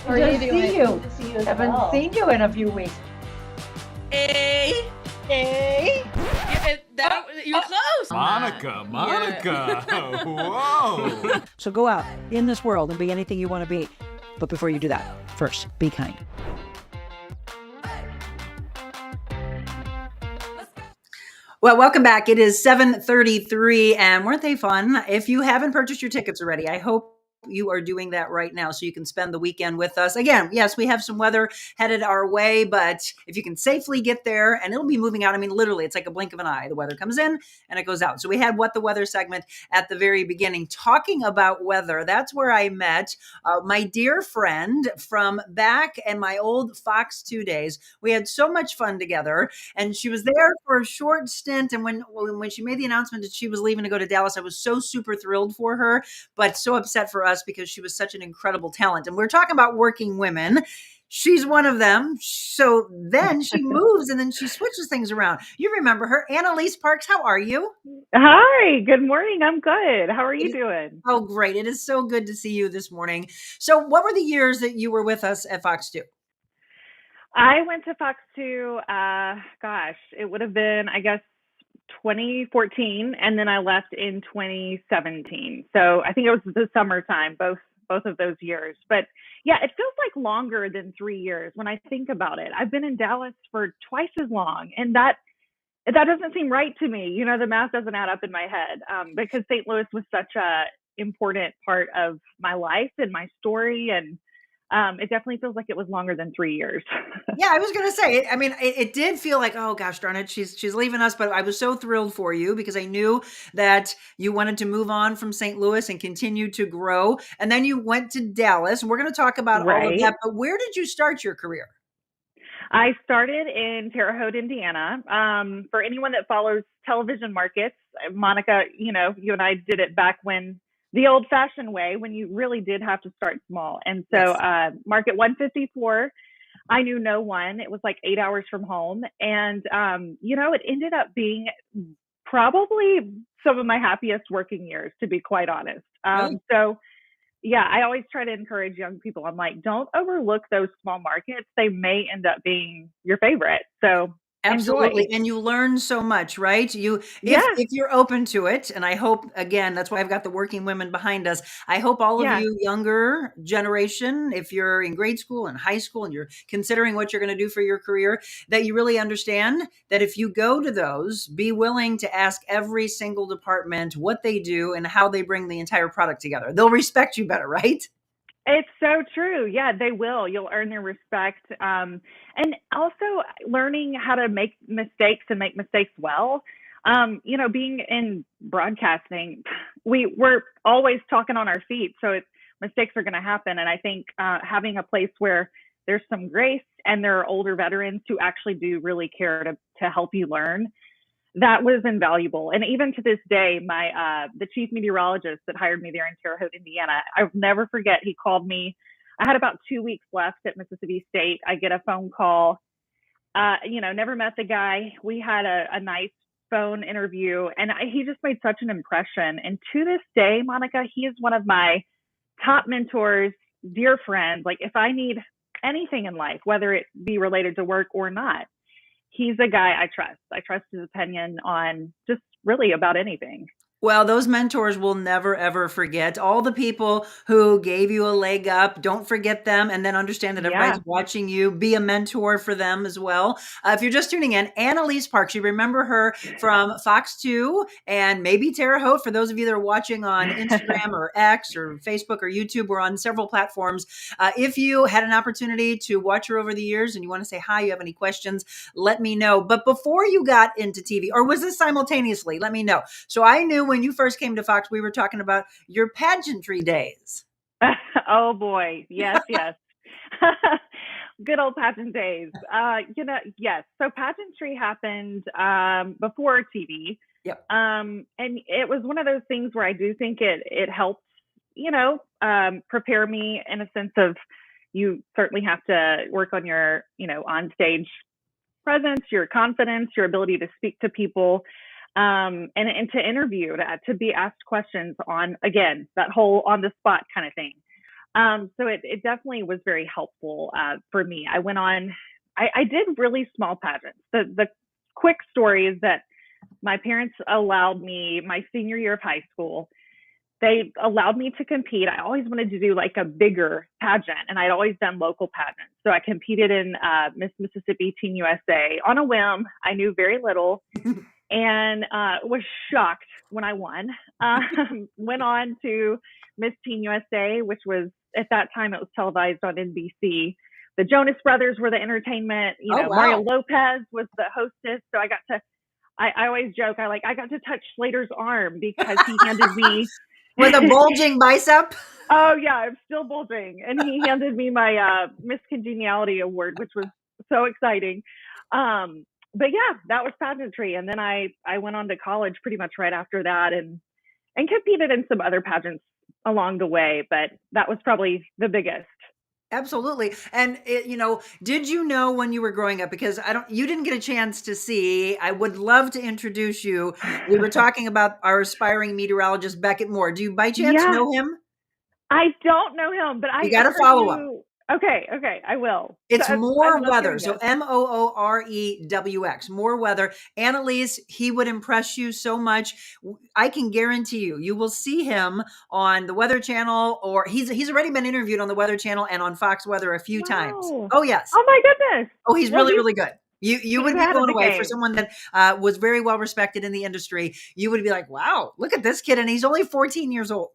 How are you doing? Good to see you. Haven't seen you in a few weeks. Hey! You're close! Monica! Whoa! So go out in this world and be anything you want to be. But before you do that, first, be kind. Well, welcome back. It is 7:33, and weren't they fun? If you haven't purchased your tickets already, I hope you are doing that right now so you can spend the weekend with us. Again, yes, we have some weather headed our way, but if you can safely get there, and it'll be moving out. I mean, literally, it's like a blink of an eye. The weather comes in and it goes out. So we had What the Weather segment at the very beginning. Talking about weather, that's where I met my dear friend from back in my old Fox 2 days. We had so much fun together, and she was there for a short stint. And when she made the announcement that she was leaving to go to Dallas, I was so super thrilled for her, but so upset for us because she was such an incredible talent. And we're talking about working women. She's one of them. So then she moves and then she switches things around. You remember her, Anne Eilse Parks. How are you? Hi, good morning. I'm good. How are you doing? Oh, great. It is so good to see you this morning. So what were the years that you were with us at Fox 2? I went to Fox 2, it would have been, I guess, 2014, and then I left in 2017. So I think it was the summertime, both of those years. But yeah, it feels like longer than 3 years when I think about it. I've been in Dallas for twice as long, and that doesn't seem right to me. You know, the math doesn't add up in my head, because St. Louis was such a important part of my life and my story, and it definitely feels like it was longer than 3 years. Yeah, I was going to say, I mean, it did feel like, oh gosh, darn it, she's leaving us. But I was so thrilled for you because I knew that you wanted to move on from St. Louis and continue to grow. And then you went to Dallas. And we're going to talk about all of that. But where did you start your career? I started in Terre Haute, Indiana. For anyone that follows television markets, Monica, you know, you and I did it back when the old fashioned way, when you really did have to start small. And so market 154, I knew no one. It was like 8 hours from home. And, you know, it ended up being probably some of my happiest working years, to be quite honest. So yeah, I always try to encourage young people. I'm like, don't overlook those small markets. They may end up being your favorite. So absolutely. enjoy. And you learn so much, right? If you're open to it, and I hope, again, that's why I've got the working women behind us. I hope all of you younger generation, if you're in grade school and high school and you're considering what you're going to do for your career, that you really understand that if you go to those, be willing to ask every single department what they do and how they bring the entire product together. They'll respect you better, right? It's so true. Yeah, they will. You'll earn their respect. And also learning how to make mistakes and make mistakes well. You know, being in broadcasting, we're always talking on our feet. So mistakes are going to happen. And I think having a place where there's some grace and there are older veterans who actually do really care to help you learn, that was invaluable. And even to this day, the chief meteorologist that hired me there in Terre Haute, Indiana, I'll never forget, he called me. I had about 2 weeks left at Mississippi State. I get a phone call, you know, never met the guy. We had a nice phone interview, and he just made such an impression. And to this day, Monica, he is one of my top mentors, dear friend. Like if I need anything in life, whether it be related to work or not, he's a guy I trust. I trust his opinion on just really about anything. Well, those mentors will never, ever forget. All the people who gave you a leg up, don't forget them, and then understand that everybody's watching you. Be a mentor for them as well. If you're just tuning in, Anne Eilse Parks, you remember her from Fox 2 and maybe Terre Haute. For those of you that are watching on Instagram or X or Facebook or YouTube, we're on several platforms. If you had an opportunity to watch her over the years and you want to say hi, you have any questions, let me know. But before you got into TV, or was this simultaneously? Let me know. So I knew when you first came to Fox, we were talking about your pageantry days. Oh boy. Yes, yes. Good old pageant days. You know, yes. So pageantry happened before TV. Yep. And it was one of those things where I do think it helps, you know, prepare me in a sense of, you certainly have to work on your, you know, on stage presence, your confidence, your ability to speak to people. And to interview, to be asked questions on, again, that whole on the spot kind of thing. So it definitely was very helpful for me. I went on, I did really small pageants. The quick story is that my parents allowed me, my senior year of high school, they allowed me to compete. I always wanted to do like a bigger pageant, and I'd always done local pageants. So I competed in Miss Mississippi Teen USA on a whim. I knew very little. And was shocked when I won. Went on to Miss Teen USA, which was at that time it was televised on NBC. The Jonas Brothers were the entertainment. Oh, wow. Mario Lopez was the hostess. So I got to. I always joke. I got to touch Slater's arm because he handed me with a bulging bicep. Oh yeah, I'm still bulging, and he handed me my Miss Congeniality award, which was so exciting. But yeah, that was pageantry, and then I went on to college pretty much right after that, and competed in some other pageants along the way, but that was probably the biggest. Absolutely. And did you know when you were growing up, because you didn't get a chance to see, I would love to introduce you. We were talking about our aspiring meteorologist, Beckett Moore. Do you by chance know him? I don't know him, but you got to follow him. Okay, I will. It's Moore Weather. So MOOREWX, Moore Weather. Anne Eilse, he would impress you so much. I can guarantee you will see him on the Weather Channel, or he's already been interviewed on the Weather Channel and on Fox Weather a few times. Oh, yes. Oh, my goodness. Oh, he's really good. You would be blown away for someone that was very well respected in the industry. You would be like, wow, look at this kid. And he's only 14 years old.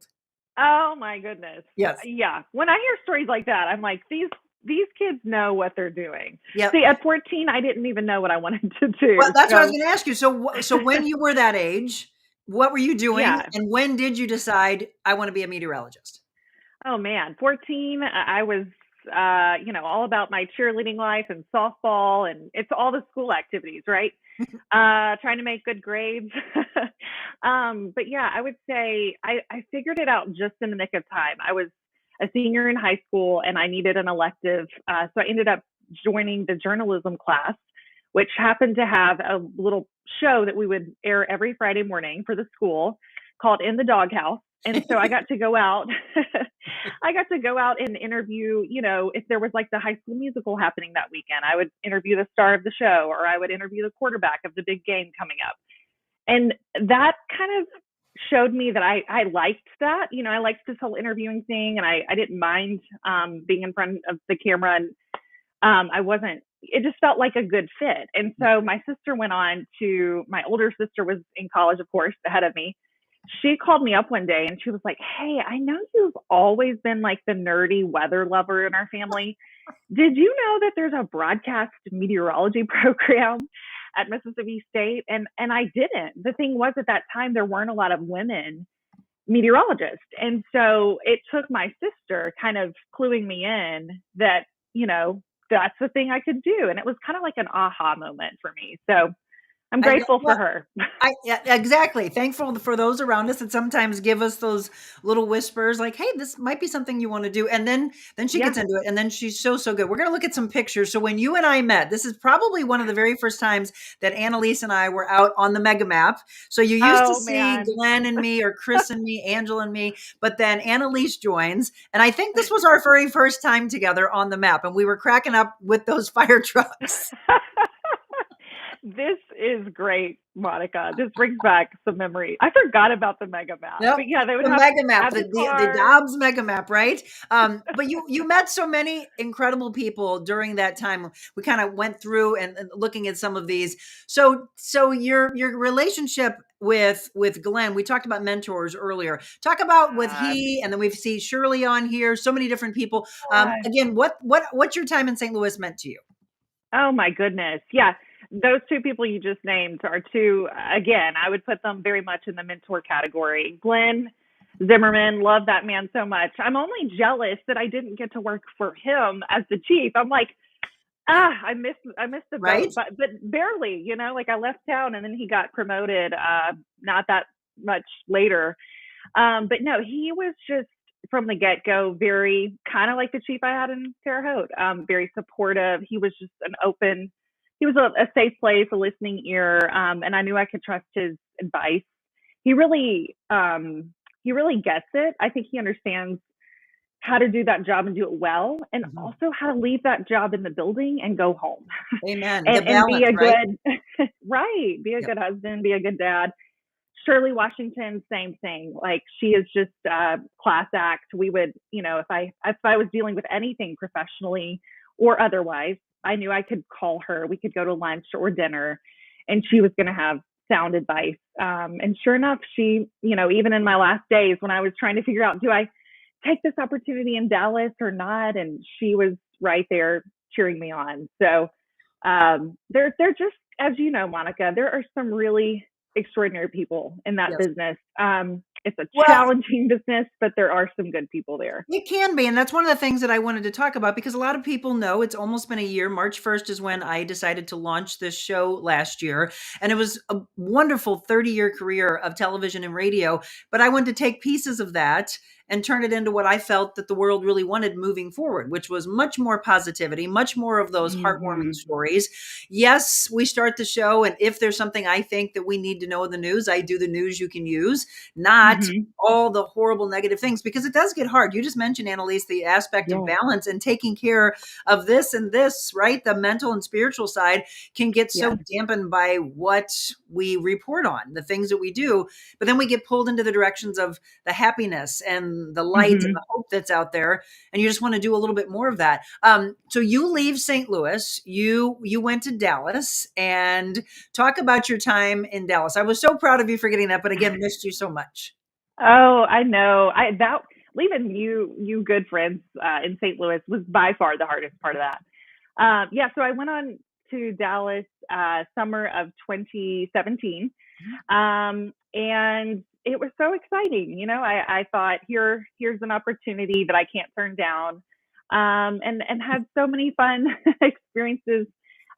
Oh my goodness. Yes. Yeah. When I hear stories like that, I'm like, these kids know what they're doing. Yep. See, at 14, I didn't even know what I wanted to do. Well, that's what I was going to ask you. So when you were that age, what were you doing? Yeah. And when did you decide I want to be a meteorologist? Oh man, 14, I was, all about my cheerleading life and softball, and it's all the school activities, right? Trying to make good grades. But yeah, I would say I figured it out just in the nick of time. I was a senior in high school and I needed an elective. So I ended up joining the journalism class, which happened to have a little show that we would air every Friday morning for the school called In the Doghouse. And so I got to go out. And interview, if there was like the High School Musical happening that weekend, I would interview the star of the show, or I would interview the quarterback of the big game coming up. And that kind of showed me that I liked that. I liked this whole interviewing thing, and I didn't mind being in front of the camera. And it just felt like a good fit. And so my sister went on to, my older sister was in college, of course, ahead of me. She called me up one day and she was like, hey, I know you've always been like the nerdy weather lover in our family. Did you know that there's a broadcast meteorology program at Mississippi State? And I didn't. The thing was, at that time, there weren't a lot of women meteorologists. And so it took my sister kind of cluing me in that, that's the thing I could do. And it was kind of like an aha moment for me. So I'm grateful for her. Exactly. Thankful for those around us that sometimes give us those little whispers like, hey, this might be something you want to do. And then she gets into it. And then she's so good. We're going to look at some pictures. So when you and I met, this is probably one of the very first times that Anne Eilse and I were out on the mega map. So you used to see Glenn and me, or Chris and me, Angela and me, but then Anne Eilse joins. And I think this was our very first time together on the map. And we were cracking up with those fire trucks. This is great, Monica. This brings back some memory. I forgot about the mega map. Yep. But yeah, they would the have mega map, the the Dobbs mega map, right? But you met so many incredible people during that time. We kind of went through and looking at some of these. So your relationship with Glenn, we talked about mentors earlier. Talk about with he, and then we've seen Shirley on here. So many different people. Again, what's your time in St. Louis meant to you? Oh my goodness, yeah. Those two people you just named are two, again, I would put them very much in the mentor category. Glenn Zimmerman, love that man so much. I'm only jealous that I didn't get to work for him as the chief. I'm like, I missed the boat, but barely, like I left town and then he got promoted not that much later. But no, he was just from the get-go very kind of like the chief I had in Terre Haute, very supportive. He was just he was a safe place, a listening ear, and I knew I could trust his advice. He really gets it. I think he understands how to do that job and do it well, and also how to leave that job in the building and go home. Amen. and balance, be a right? Be a good husband, be a good dad. Shirley Washington, same thing. Like, she is just a class act. We would, if I was dealing with anything professionally or otherwise, I knew I could call her. We could go to lunch or dinner, and she was going to have sound advice. And sure enough, she, even in my last days when I was trying to figure out, do I take this opportunity in Dallas or not? And she was right there cheering me on. So they're just, as you know, Monica, there are some really extraordinary people in that business. It's a challenging business, but there are some good people there. It can be. And that's one of the things that I wanted to talk about, because a lot of people know it's almost been a year. March 1st is when I decided to launch this show last year. And it was a wonderful 30-year career of television and radio. But I wanted to take pieces of that and turn it into what I felt that the world really wanted moving forward, which was much more positivity, much more of those heartwarming stories. Yes, we start the show, and if there's something I think that we need to know in the news, I do the news you can use, not all the horrible negative things, because it does get hard. You just mentioned, Anne Eilse, the aspect of balance and taking care of this and this, right? The mental and spiritual side can get so dampened by what we report on, the things that we do, but then we get pulled into the directions of the happiness and the light and the hope that's out there. And you just want to do a little bit more of that. So you leave St. Louis, you went to Dallas, and talk about your time in Dallas. I was so proud of you for getting that, but again, missed you so much. Oh, I know. Leaving you good friends in St. Louis was by far the hardest part of that. So I went on to Dallas summer of 2017. And it was so exciting. I thought here's an opportunity that I can't turn down, and had so many fun experiences.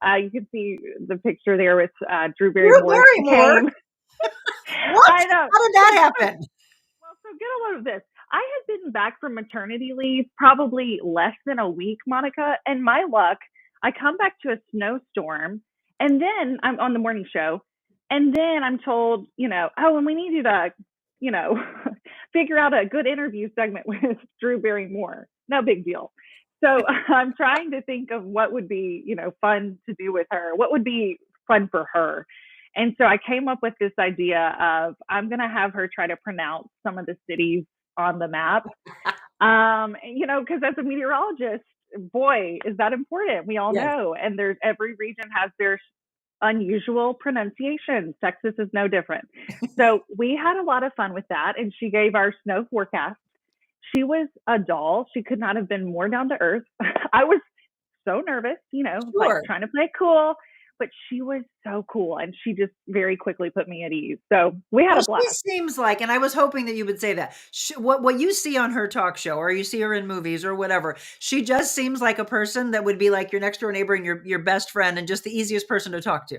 You can see the picture there with Drew Barrymore. What? I know. How did that happen? Well, so get a load of this. I had been back from maternity leave probably less than a week, Monica, and my luck, I come back to a snowstorm, and then I'm on the morning show. And then I'm told, and we need you to, figure out a good interview segment with Drew Barrymore. No big deal. So I'm trying to think of what would be, fun to do with her. What would be fun for her? And so I came up with this idea of I'm going to have her try to pronounce some of the cities on the map. Because as a meteorologist, boy, is that important. We all know. And every region has their unusual pronunciations. Texas is no different. So we had a lot of fun with that. And she gave our snow forecast. She was a doll. She could not have been more down to earth. I was so nervous, like trying to play cool, but she was so cool. And she just very quickly put me at ease. So we had a blast. She seems like, and I was hoping that you would say that, what you see on her talk show, or you see her in movies or whatever, she just seems like a person that would be like your next door neighbor and your best friend and just the easiest person to talk to.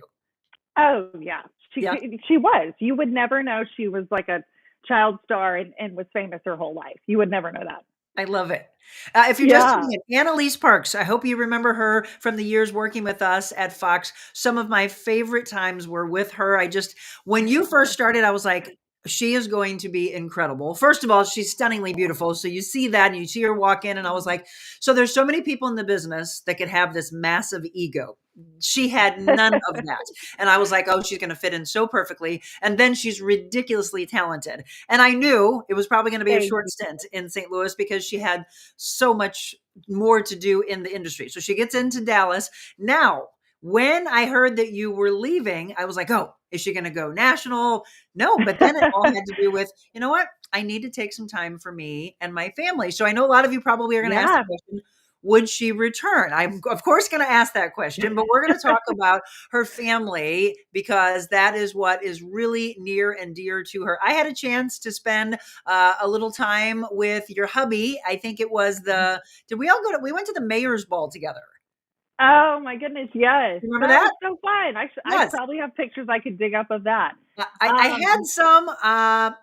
Oh, yeah. She was. You would never know she was like a child star and was famous her whole life. You would never know that. I love it. If you're just tuning in, Anne Eilse Parks, I hope you remember her from the years working with us at Fox. Some of my favorite times were with her. When you first started, I was like, she is going to be incredible. First of all, she's stunningly beautiful. So you see that and you see her walk in, and I was like, so there's so many people in the business that could have this massive ego. She had none of that. And I was like, oh, she's going to fit in so perfectly. And then she's ridiculously talented. And I knew it was probably going to be a short stint in St. Louis because she had so much more to do in the industry. So she gets into Dallas. Now, when I heard that you were leaving, I was like, oh, is she going to go national? No, but then it all had to do with, you know what? I need to take some time for me and my family. So I know a lot of you probably are going to ask the question, would she return? I'm, of course, going to ask that question, but we're going to talk about her family because that is what is really near and dear to her. I had a chance to spend a little time with your hubby. I think it was we went to the mayor's ball together. Oh my goodness, yes. Remember that? Was so fun. I probably have pictures I could dig up of that. I had some.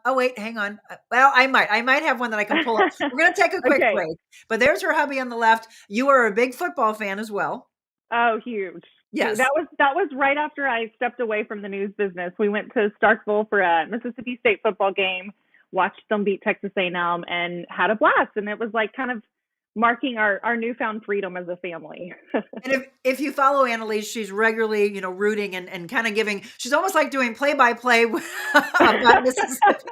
Oh wait, hang on. Well, I might have one that I can pull up. We're going to take a quick break. But there's her hubby on the left. You are a big football fan as well. Oh, huge. Yes. That was right after I stepped away from the news business. We went to Starkville for a Mississippi State football game, watched them beat Texas A&M, and had a blast. And it was like kind of marking our newfound freedom as a family. And if you follow Anne Eilse, she's regularly, rooting and kind of giving, she's almost like doing play-by-play about Mississippi.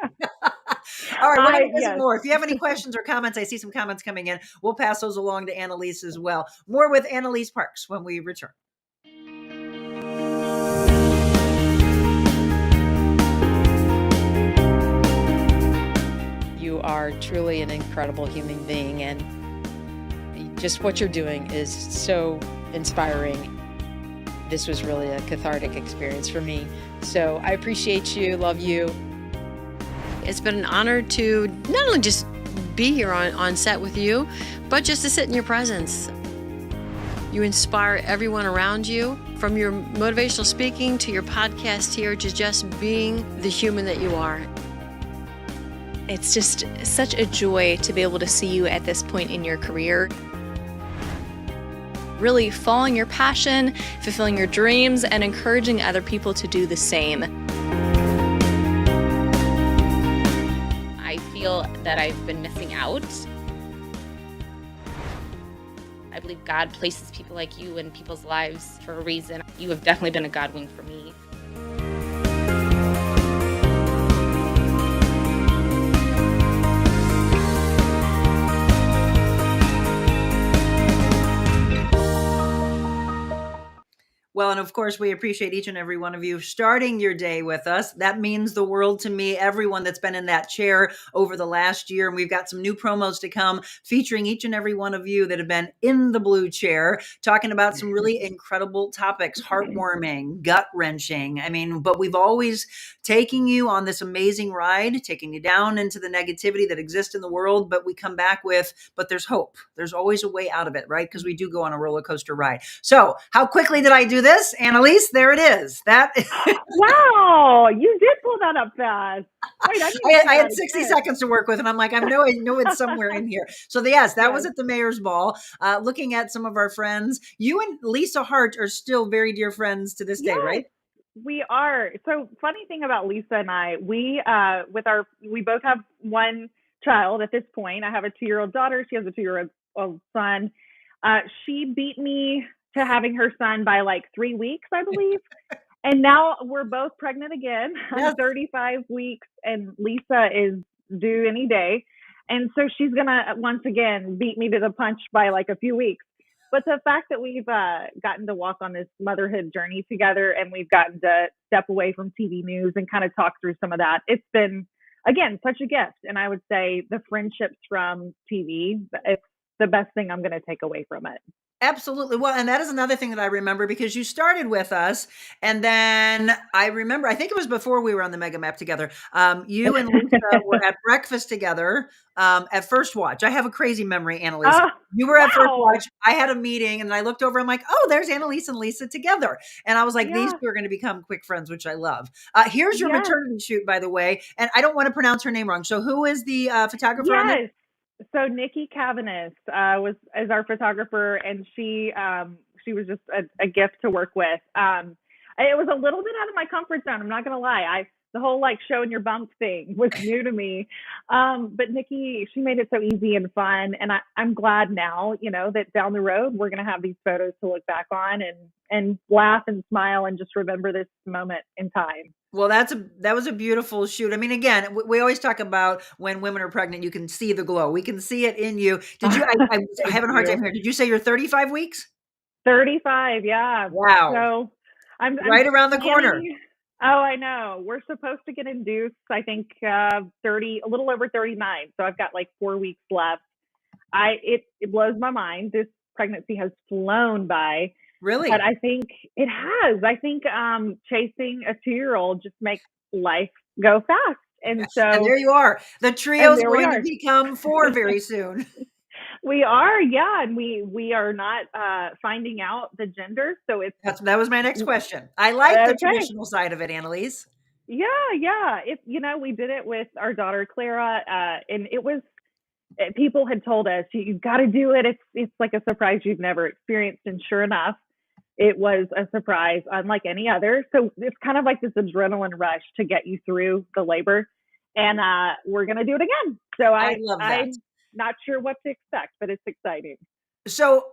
All right, we're going to visit more. If you have any questions or comments, I see some comments coming in. We'll pass those along to Anne Eilse as well. More with Anne Eilse Parks when we return. truly an incredible human being, and just what you're doing is so inspiring. This was really a cathartic experience for me. So I appreciate you, love you. It's been an honor to not only just be here on set with you, but just to sit in your presence. You inspire everyone around you, from your motivational speaking to your podcast here, to just being the human that you are. It's just such a joy to be able to see you at this point in your career. Really following your passion, fulfilling your dreams, and encouraging other people to do the same. I feel that I've been missing out. I believe God places people like you in people's lives for a reason. You have definitely been a God wing for me. Well, and of course, we appreciate each and every one of you starting your day with us. That means the world to me, everyone that's been in that chair over the last year. And we've got some new promos to come featuring each and every one of you that have been in the blue chair, talking about some really incredible topics, heartwarming, gut-wrenching. I mean, but we've always taken you on this amazing ride, taking you down into the negativity that exists in the world, but we come back with, but there's hope. There's always a way out of it, right? Because we do go on a roller coaster ride. So how quickly did I do this? Anne Eilse, there it is. That Wow, you did pull that up fast. Wait, I had 60 seconds to work with, and I'm like, I know it's somewhere in here. So yes, that was at the mayor's ball. Looking at some of our friends, you and Lisa Hart are still very dear friends to this day, right? We are. So funny thing about Lisa and I, we both have one child at this point. I have a 2-year-old daughter. She has a 2-year-old son. She beat me to having her son by like 3 weeks, I believe. And now we're both pregnant again. I'm 35 weeks and Lisa is due any day. And so she's going to once again beat me to the punch by like a few weeks. But the fact that we've gotten to walk on this motherhood journey together, and we've gotten to step away from TV news and kind of talk through some of that, it's been, again, such a gift. And I would say the friendships from TV, it's the best thing I'm going to take away from it. Absolutely. Well, and that is another thing that I remember, because you started with us, and then I remember, I think it was before we were on the Mega Map together. You and Lisa were at breakfast together at First Watch. I have a crazy memory, Anne Eilse. You were at First Watch. I had a meeting, and I looked over. I'm like, oh, there's Anne Eilse and Lisa together. And I was like, these two are going to become quick friends, which I love. Here's your maternity shoot, by the way. And I don't want to pronounce her name wrong. So who is the photographer on it? So Nikki Cavanis is our photographer, and she was just a gift to work with. It was a little bit out of my comfort zone. I'm not gonna lie. The whole like showing your bump thing was new to me. But Nikki, she made it so easy and fun, and I'm glad now, that down the road we're gonna have these photos to look back on and laugh and smile and just remember this moment in time. Well, that was a beautiful shoot. I mean, again, we always talk about when women are pregnant, you can see the glow. We can see it in you. Did you? I'm having a hard time here. Did you say you're 35 weeks? 35, yeah. Wow. So I'm right around the corner. Oh, I know. We're supposed to get induced, I think, 30, a little over 39. So I've got like 4 weeks left. It blows my mind. This pregnancy has flown by. Really? But I think it has. I think chasing a 2-year-old just makes life go fast. And so and there you are. The trio's going to become 4 very soon. We are, yeah. And we are not finding out the gender. So that was my next question. I like the traditional side of it, Anne Eilse. Yeah. We did it with our daughter Clara, and it was, people had told us, you've got to do it. It's like a surprise you've never experienced. And sure enough, it was a surprise unlike any other. So it's kind of like this adrenaline rush to get you through the labor. And we're going to do it again. So I love that. I'm not sure what to expect, but it's exciting. So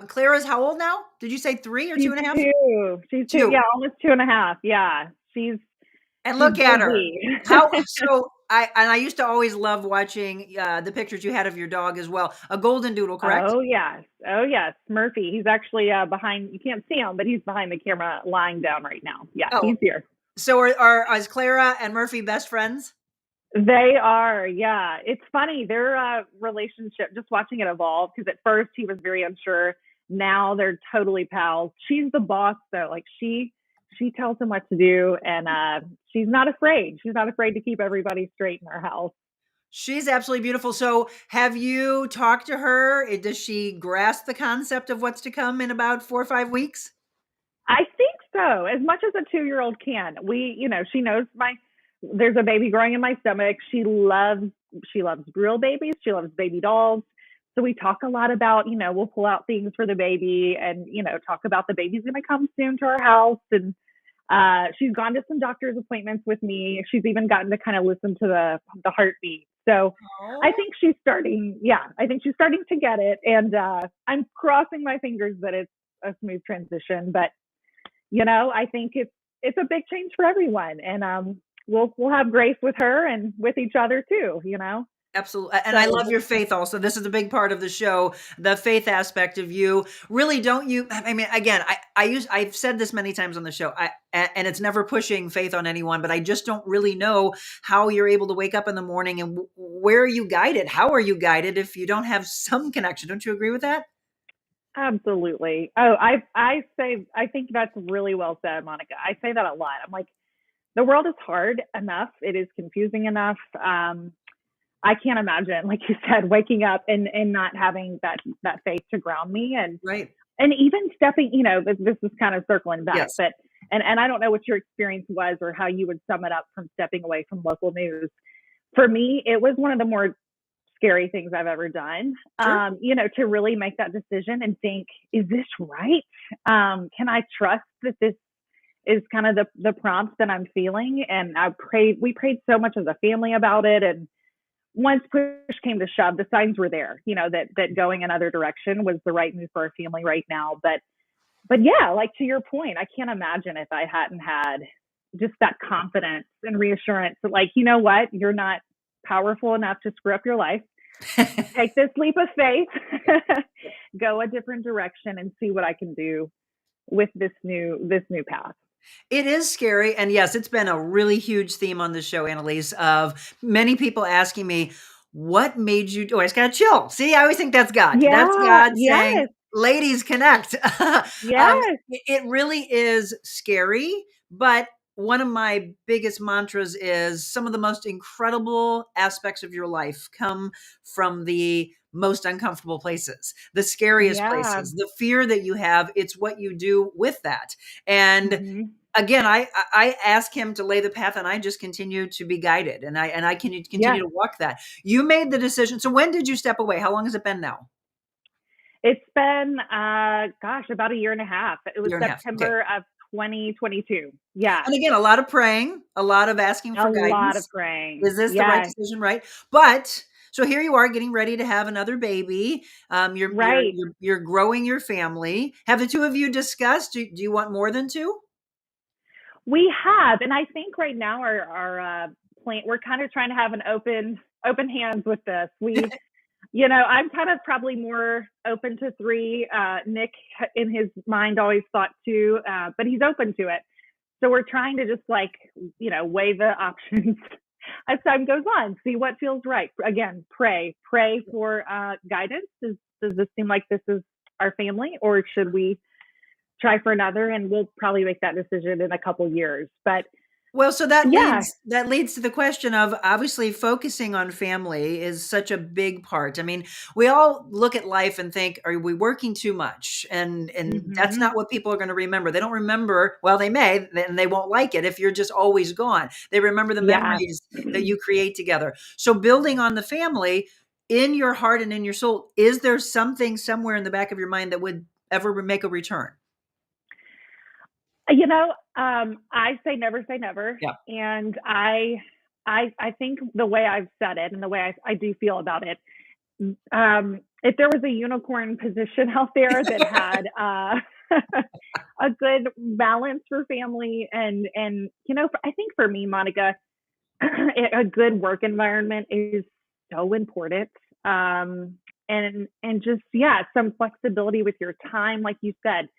Clara's how old now? Did you say 3 or 2.5? 2. She's 2. Yeah, almost 2.5. Yeah. And look at her. I used to always love watching the pictures you had of your dog as well. A golden doodle, correct? Oh yes, Murphy. He's actually behind. You can't see him, but he's behind the camera, lying down right now. Yeah, he's here. So are Clara and Murphy best friends? They are, yeah. It's funny, their relationship, just watching it evolve, because at first he was very unsure. Now they're totally pals. She's the boss, though. Like she tells him what to do, and she's not afraid. She's not afraid to keep everybody straight in her house. She's absolutely beautiful. So, have you talked to her? Does she grasp the concept of what's to come in about 4 or 5 weeks? I think so, as much as a 2-year-old can. She knows there's a baby growing in my stomach. She loves real babies. She loves baby dolls. So we talk a lot about, we'll pull out things for the baby and, talk about the baby's going to come soon to our house. And she's gone to some doctor's appointments with me. She's even gotten to kind of listen to the heartbeat. So I think she's starting to get it. And I'm crossing my fingers that it's a smooth transition. But I think it's a big change for everyone, and we'll have grace with her and with each other too. Absolutely. And I love your faith also. This is a big part of the show, the faith aspect of you. Really, don't you? I mean, again, I've said this many times on the show, and it's never pushing faith on anyone, but I just don't really know how you're able to wake up in the morning and where are you guided? How are you guided if you don't have some connection? Don't you agree with that? Absolutely. Oh, I think that's really well said, Monica. I say that a lot. I'm like, the world is hard enough. It is confusing enough. I can't imagine, like you said, waking up and not having that faith to ground me. And right. And even stepping, this is kind of circling back, yes. but and I don't know what your experience was or how you would sum it up from stepping away from local news. For me, it was one of the more scary things I've ever done. Sure. To really make that decision and think, is this right? Can I trust that this is kind of the prompt that I'm feeling? And we prayed so much as a family about it. And once push came to shove, the signs were there, that going another direction was the right move for our family right now. But yeah, like to your point, I can't imagine if I hadn't had just that confidence and reassurance that, like, you know what, you're not powerful enough to screw up your life. Take this leap of faith, go a different direction, and see what I can do with this new path. It is scary. And yes, it's been a really huge theme on the show, Anne Eilse, of many people asking me, what made you do? I just got to chill. See, I always think that's God. Yeah, that's God saying, yes. ladies, connect. Yes. It really is scary. But one of my biggest mantras is some of the most incredible aspects of your life come from the most uncomfortable places, the scariest places, the fear that you have. It's what you do with that. And again, I ask him to lay the path, and I just continue to be guided, and I can continue to walk that. You made the decision. So when did you step away? How long has it been now? It's been, about a year and a half. It was September of 2022. Yeah. And again, a lot of praying, a lot of asking for guidance. A lot of praying. Is this the right decision? Right. But so here you are getting ready to have another baby. You're growing your family. Have the two of you discussed? Do you want more than two? We have, and I think right now our plan, we're kind of trying to have an open hands with this. I'm kind of probably more open to 3. Nick, in his mind, always thought 2, but he's open to it. So we're trying to just weigh the options as time goes on, see what feels right. Again, pray for guidance. Does this seem like this is our family, or should we try for another? And we'll probably make that decision in a couple years. But well, so that leads to the question of, obviously, focusing on family is such a big part. I mean, we all look at life and think, are we working too much? And that's not what people are going to remember. They don't remember, well, they may, and they won't like it if you're just always gone. They remember the memories that you create together. So building on the family in your heart and in your soul, is there something somewhere in the back of your mind that would ever make a return? I say never say never. Yeah. And I think the way I've said it and the way I do feel about it, if there was a unicorn position out there that had a good balance for family and I think for me, Monica, a good work environment is so important. And just, some flexibility with your time, like you said.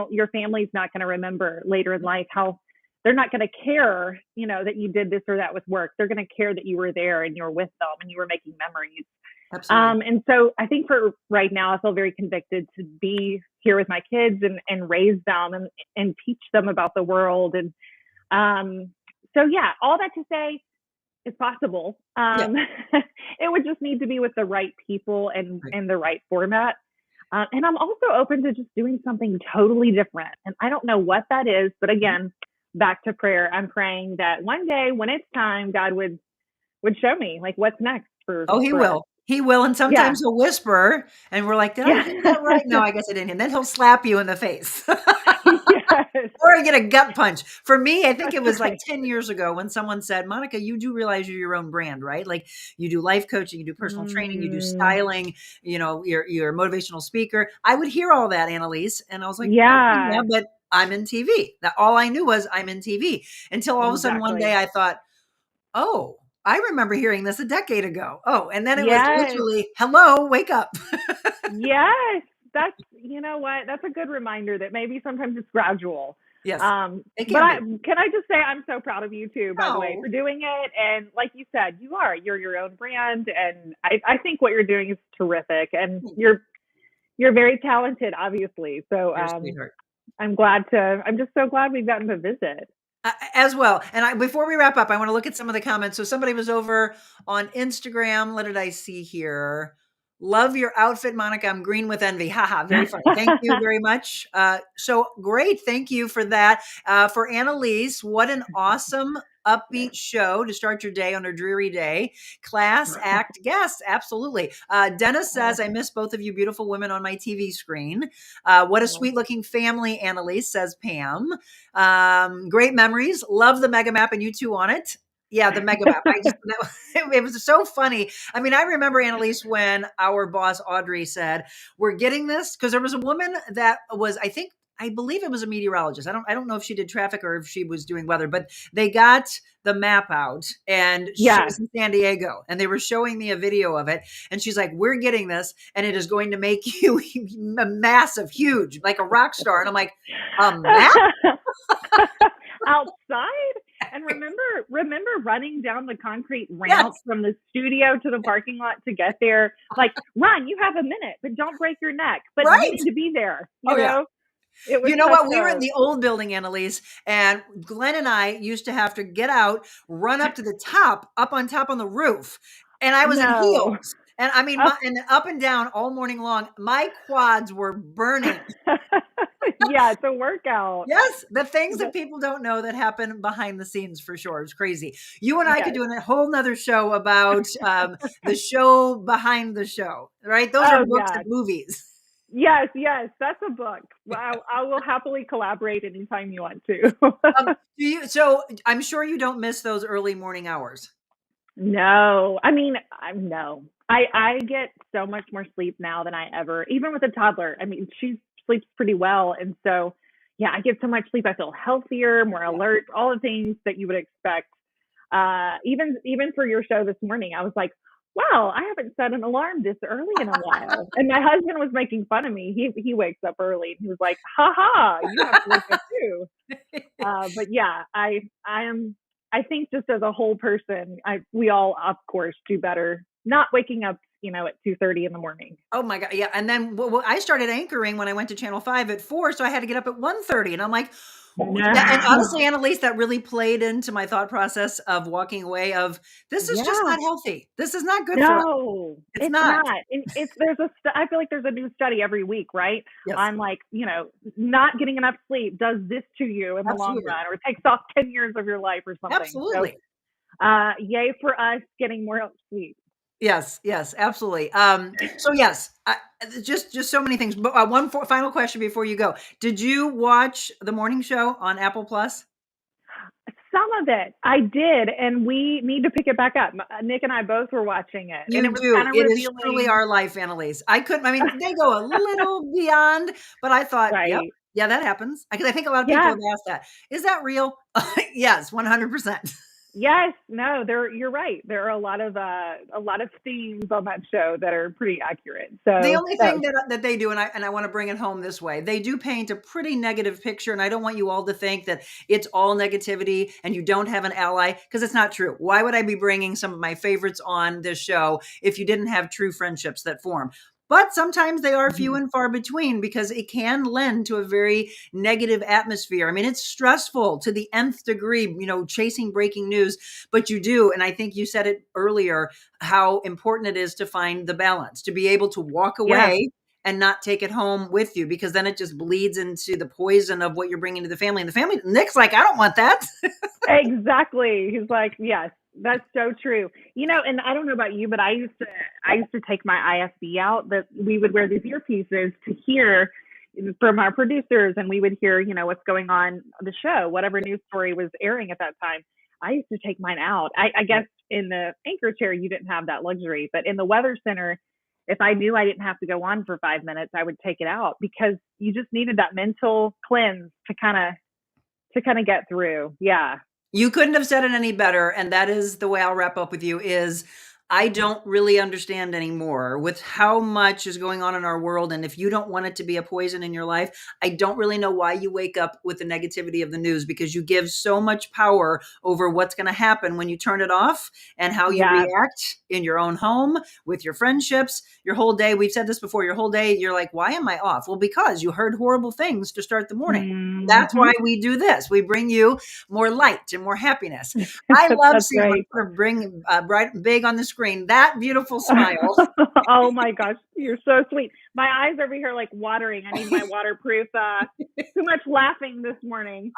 Your family's not going to remember later in life how they're not going to care, that you did this or that with work. They're going to care that you were there and you were with them and you were making memories. Absolutely. And so I think for right now, I feel very convicted to be here with my kids and raise them and teach them about the world. And so, yeah, all that to say, it's possible. It would just need to be with the right people and the right format. And I'm also open to just doing something totally different. And I don't know what that is, but again, back to prayer. I'm praying that one day when it's time, God would show me like what's next for. Oh, he will. Us. He will. And sometimes he'll whisper and we're like, did I get that right? No, I guess I didn't. And then he'll slap you in the face. Or I get a gut punch. For me, I think it was like 10 years ago when someone said, Monica, you do realize you're your own brand, right? Like you do life coaching, you do personal training, you do styling, you're a motivational speaker. I would hear all that, Anne Eilse. And I was like, yeah, but I'm in TV. That all I knew was I'm in TV until all of a sudden one day I thought, oh, I remember hearing this a decade ago. Oh, and then it was literally, hello, wake up. Yes. That's, you know what? That's a good reminder that maybe sometimes it's gradual. Yes. But can I just say, I'm so proud of you too, by the way, for doing it. And like you said, you're your own brand. And I think what you're doing is terrific. And you're very talented, obviously. So I'm just so glad we've gotten to visit. As well. And before we wrap up, I want to look at some of the comments. So somebody was over on Instagram. What did I see here? Love your outfit, Monica. I'm green with envy. Haha. Very funny. Thank you very much. So great. Thank you for that. For Anne Eilse, what an awesome upbeat show to start your day on a dreary day. Class act guest. Absolutely. Dennis says, I miss both of you beautiful women on my TV screen. What a sweet looking family, Anne Eilse, says Pam. Great memories. Love the mega map and you two on it. Yeah, the mega map. It was so funny. I mean, I remember, Anne Eilse, when our boss Audrey said, we're getting this, because there was a woman that was, I believe it was a meteorologist. I don't know if she did traffic or if she was doing weather, but they got the map out and she was in San Diego and they were showing me a video of it. And she's like, we're getting this and it is going to make you a massive, huge, like a rock star. And I'm like, a map? Outside? And remember running down the concrete ramp from the studio to the parking lot to get there. Like, run, you have a minute, but don't break your neck. But you need to be there. You know? It was what? We were in the old building, Anne Eilse, and Glenn and I used to have to get out, run up to the top, up on top on the roof. And I was in heels. And I mean, and up and down all morning long, my quads were burning. Yeah, it's a workout. Yes, the things that people don't know that happen behind the scenes for sure. It's crazy. You and I could do a whole nother show about the show behind the show, right? Those are books and movies. Yes, that's a book. I will happily collaborate anytime you want to. So I'm sure you don't miss those early morning hours. No, I mean, no. I get so much more sleep now than I ever, even with a toddler. I mean, she sleeps pretty well. And so, yeah, I get so much sleep. I feel healthier, more alert, all the things that you would expect. Even for your show this morning, I was like, wow, I haven't set an alarm this early in a while. And my husband was making fun of me. He wakes up early and he was like, ha, you have to wake up too. But yeah, I think just as a whole person, we all, of course, do better not waking up, at 2:30 in the morning. Oh my God. Yeah. And then I started anchoring when I went to Channel 5 at 4. So I had to get up at 1:30 and I'm like, and honestly, Anne Eilse, that really played into my thought process of walking away of this is just not healthy. This is not good for us. It's not. And I feel like there's a new study every week, right? Yes. On like, not getting enough sleep does this to you in the long run, or it takes off 10 years of your life or something. Absolutely. So, yay for us getting more sleep. Yes, absolutely. So yes, just so many things. But one final question before you go. Did you watch the morning show on Apple Plus? Some of it I did, and we need to pick it back up. Nick and I both were watching it. You do. It is truly our life, Anne Eilse. They go a little beyond, but I thought, yeah, that happens. Because I think a lot of people have asked that. Is that real? Yes, 100%. Yes, no, you're right. There are a lot of themes on that show that are pretty accurate. So The only thing that they do, and I want to bring it home this way, they do paint a pretty negative picture, and I don't want you all to think that it's all negativity and you don't have an ally, because it's not true. Why would I be bringing some of my favorites on this show if you didn't have true friendships that form? But sometimes they are few and far between, because it can lend to a very negative atmosphere. I mean, it's stressful to the nth degree, chasing breaking news, but you do. And I think you said it earlier, how important it is to find the balance, to be able to walk away and not take it home with you, because then it just bleeds into the poison of what you're bringing to the family. And the family, Nick's like, I don't want that. Exactly. He's like, yes, that's so true. And I don't know about you, but I used to take my ISB out, that we would wear these earpieces to hear from our producers, and we would hear, what's going on the show, whatever news story was airing at that time. I used to take mine out. I guess in the anchor chair, you didn't have that luxury, but in the weather center, if I knew I didn't have to go on for 5 minutes, I would take it out, because you just needed that mental cleanse to kind of get through. Yeah. You couldn't have said it any better. And that is the way I'll wrap up with you is, I don't really understand anymore with how much is going on in our world. And if you don't want it to be a poison in your life, I don't really know why you wake up with the negativity of the news, because you give so much power over what's going to happen when you turn it off, and how you react in your own home, with your friendships, your whole day. We've said this before, your whole day, you're like, why am I off? Well, because you heard horrible things to start the morning. Mm-hmm. That's why we do this. We bring you more light and more happiness. I love seeing her bring bright, big on the screen, that beautiful smile. Oh my gosh, you're so sweet. My eyes over here like watering. I need my waterproof. Too much laughing this morning.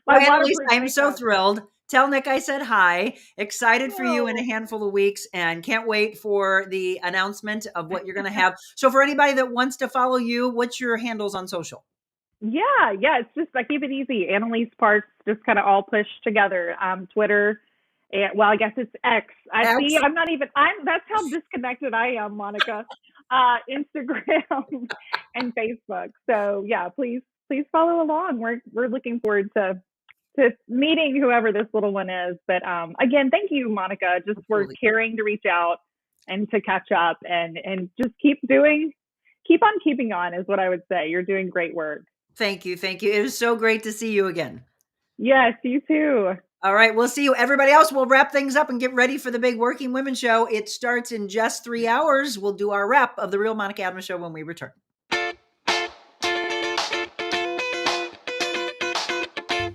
I'm so thrilled. Tell Nick I said hi. Excited for you in a handful of weeks, and can't wait for the announcement of what you're going to have. So for anybody that wants to follow you, what's your handles on social? Yeah. It's just, I keep it easy. Anne Eilse Parks, just kind of all pushed together. Twitter. Well, I guess it's X. That's how disconnected I am, Monica. Instagram and Facebook. So yeah, please follow along. We're looking forward to meeting whoever this little one is. But again, thank you, Monica, just for caring to reach out and to catch up, and just keep on keeping on is what I would say. You're doing great work. Thank you. It was so great to see you again. Yes, you too. All right, we'll see you. Everybody else, we'll wrap things up and get ready for the big Working Women show. It starts in just 3 hours. We'll do our wrap of the Real Monica Adams show when we return.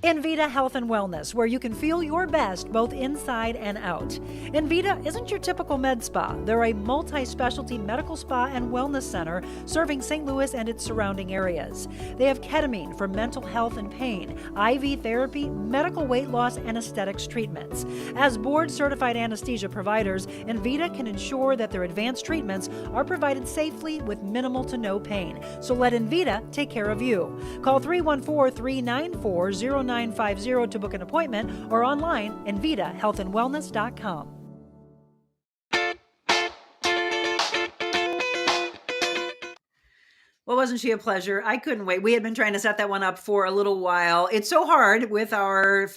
Envita Health and Wellness, where you can feel your best both inside and out. Envita isn't your typical med spa. They're a multi-specialty medical spa and wellness center serving St. Louis and its surrounding areas. They have ketamine for mental health and pain, IV therapy, medical weight loss, and aesthetics treatments. As board-certified anesthesia providers, Envita can ensure that their advanced treatments are provided safely with minimal to no pain. So let Envita take care of you. Call 314-394-0950 to book an appointment, or online, EnvitaHealthandWellness.com. Well, wasn't she a pleasure? I couldn't wait. We had been trying to set that one up for a little while. It's so hard with our,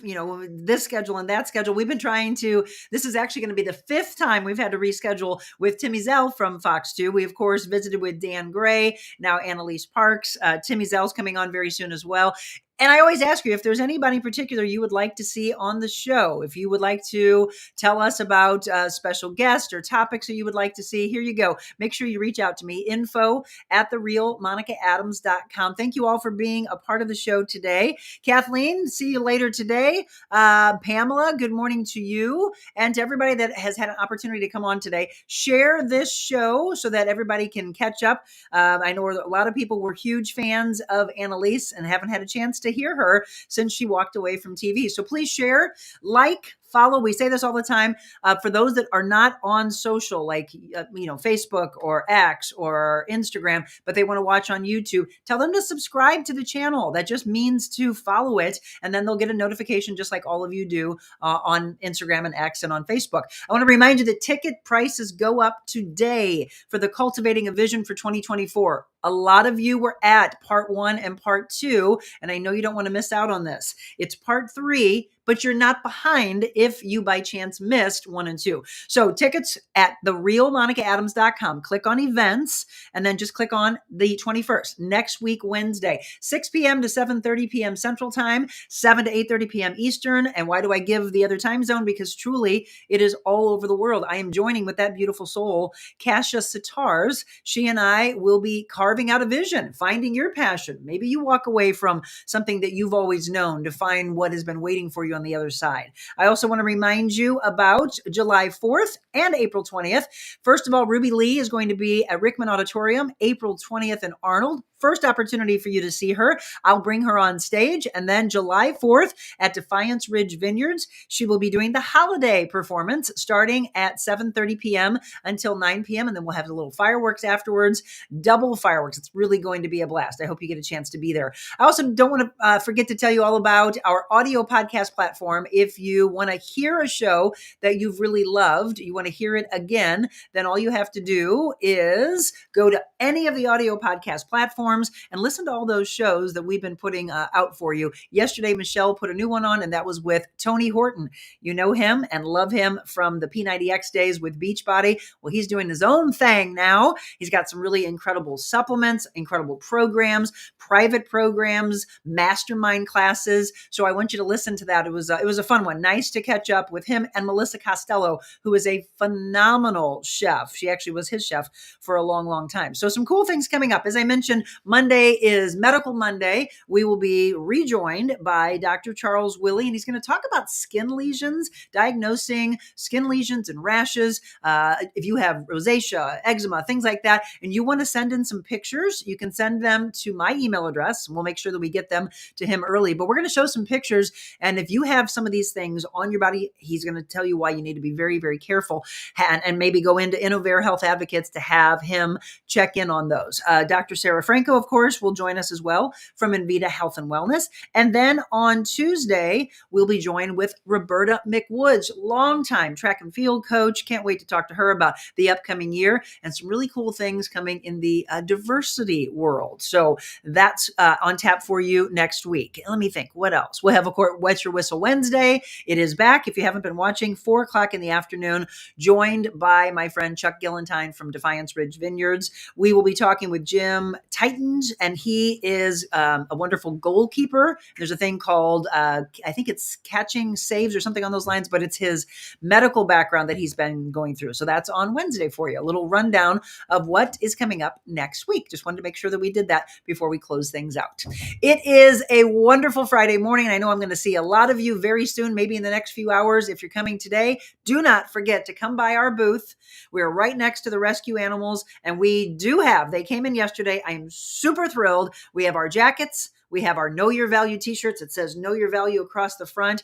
this schedule and that schedule. We've been trying to, this is actually going to be the 5th time we've had to reschedule with Timmy Zell from Fox 2. We, of course, visited with Dan Gray, now Anne Eilse Parks. Timmy Zell's coming on very soon as well. And I always ask you if there's anybody in particular you would like to see on the show. If you would like to tell us about special guests or topics that you would like to see, here you go. Make sure you reach out to me, info@TheRealMonicaAdams.com. Thank you all for being a part of the show today. Kathleen, see you later today. Pamela, good morning to you. And to everybody that has had an opportunity to come on today, share this show so that everybody can catch up. I know a lot of people were huge fans of Anne Eilse and haven't had a chance to hear her since she walked away from TV. So please share, like, follow. We say this all the time. For those that are not on social, like, Facebook or X or Instagram, but they want to watch on YouTube, tell them to subscribe to the channel. That just means to follow it. And then they'll get a notification just like all of you do on Instagram and X and on Facebook. I want to remind you that ticket prices go up today for the Cultivating a Vision for 2024. A lot of you were at part 1 and part 2, and I know you don't want to miss out on this. It's part 3, but you're not behind if you by chance missed 1 and 2. So tickets at TheRealMonicaAdams.com. Click on events and then just click on the 21st, next week, Wednesday, 6 p.m. to 7:30 p.m. Central Time, 7 to 8:30 p.m. Eastern. And why do I give the other time zone? Because truly it is all over the world. I am joining with that beautiful soul, Kasia Sitars. She and I will be carving out a vision, finding your passion. Maybe you walk away from something that you've always known to find what has been waiting for you on the other side. I also want to remind you about July 4th and April 20th. First of all, Ruby Lee is going to be at Rickman Auditorium, April 20th in Arnold. First opportunity for you to see her. I'll bring her on stage. And then July 4th at Defiance Ridge Vineyards, she will be doing the holiday performance starting at 7:30 p.m. until 9 p.m. And then we'll have the little fireworks afterwards, double fireworks. It's really going to be a blast. I hope you get a chance to be there. I also don't want to forget to tell you all about our audio podcast platform. If you want to hear a show that you've really loved, you want to hear it again, then all you have to do is go to any of the audio podcast platforms and listen to all those shows that we've been putting out for you. Yesterday, Michelle put a new one on, and that was with Tony Horton. You know him and love him from the P90X days with Beachbody. Well, he's doing his own thing now. He's got some really incredible supplements, incredible programs, private programs, mastermind classes. So I want you to listen to that. It was a fun one. Nice to catch up with him and Melissa Costello, who is a phenomenal chef. She actually was his chef for a long, long time. So some cool things coming up. As I mentioned, Monday is Medical Monday. We will be rejoined by Dr. Charles Willie, and he's going to talk about skin lesions, diagnosing skin lesions and rashes. If you have rosacea, eczema, things like that, and you want to send in some pictures, you can send them to my email address, and we'll make sure that we get them to him early. But we're going to show some pictures, and if you have some of these things on your body, he's going to tell you why you need to be very, very careful, and maybe go into Innovare Health Advocates to have him check in on those. Dr. Sarah Franco, of course, will join us as well from Invita Health and Wellness. And then on Tuesday, we'll be joined with Roberta McWoods, longtime track and field coach. Can't wait to talk to her about the upcoming year and some really cool things coming in the diversity world. So that's on tap for you next week. Let me think. What else? We'll have, of course, Wet Your Whistle Wednesday. It is back. If you haven't been watching, 4 o'clock in the afternoon, joined by my friend Chuck Gillentine from Defiance Ridge Vineyards. We will be talking with Jim Titans, and he is a wonderful goalkeeper. There's a thing called, I think it's catching saves or something on those lines, but it's his medical background that he's been going through. So that's on Wednesday for you. A little rundown of what is coming up next week. Just wanted to make sure that we did that before we close things out. It is a wonderful Friday morning, and I know I'm going to see a lot of you very soon, maybe in the next few hours. If you're coming today, do not forget to come by our booth. We're right next to the rescue animals, and they came in yesterday. I am super thrilled. We have our jackets. We have our Know Your Value t-shirts. It says Know Your Value across the front.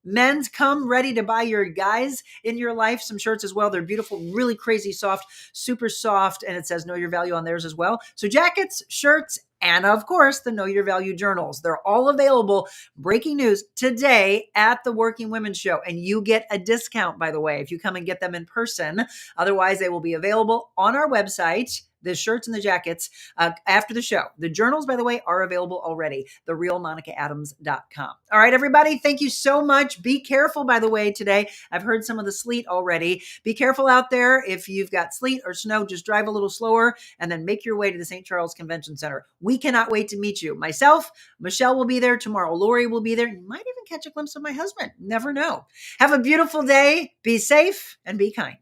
Men's, come ready to buy your guys in your life some shirts as well. They're beautiful, really crazy soft, super soft, and it says Know Your Value on theirs as well. So jackets, shirts, and of course, the Know Your Value journals. They're all available. Breaking news today at the Working Women's Show. And you get a discount, by the way, if you come and get them in person. Otherwise, they will be available on our website, the shirts and the jackets, after the show. The journals, by the way, are available already. TheRealMonicaAdams.com. All right, everybody, thank you so much. Be careful, by the way, today. I've heard some of the sleet already. Be careful out there. If you've got sleet or snow, just drive a little slower and then make your way to the St. Charles Convention Center. We cannot wait to meet you. Myself, Michelle will be there tomorrow. Lori will be there. You might even catch a glimpse of my husband. Never know. Have a beautiful day. Be safe and be kind.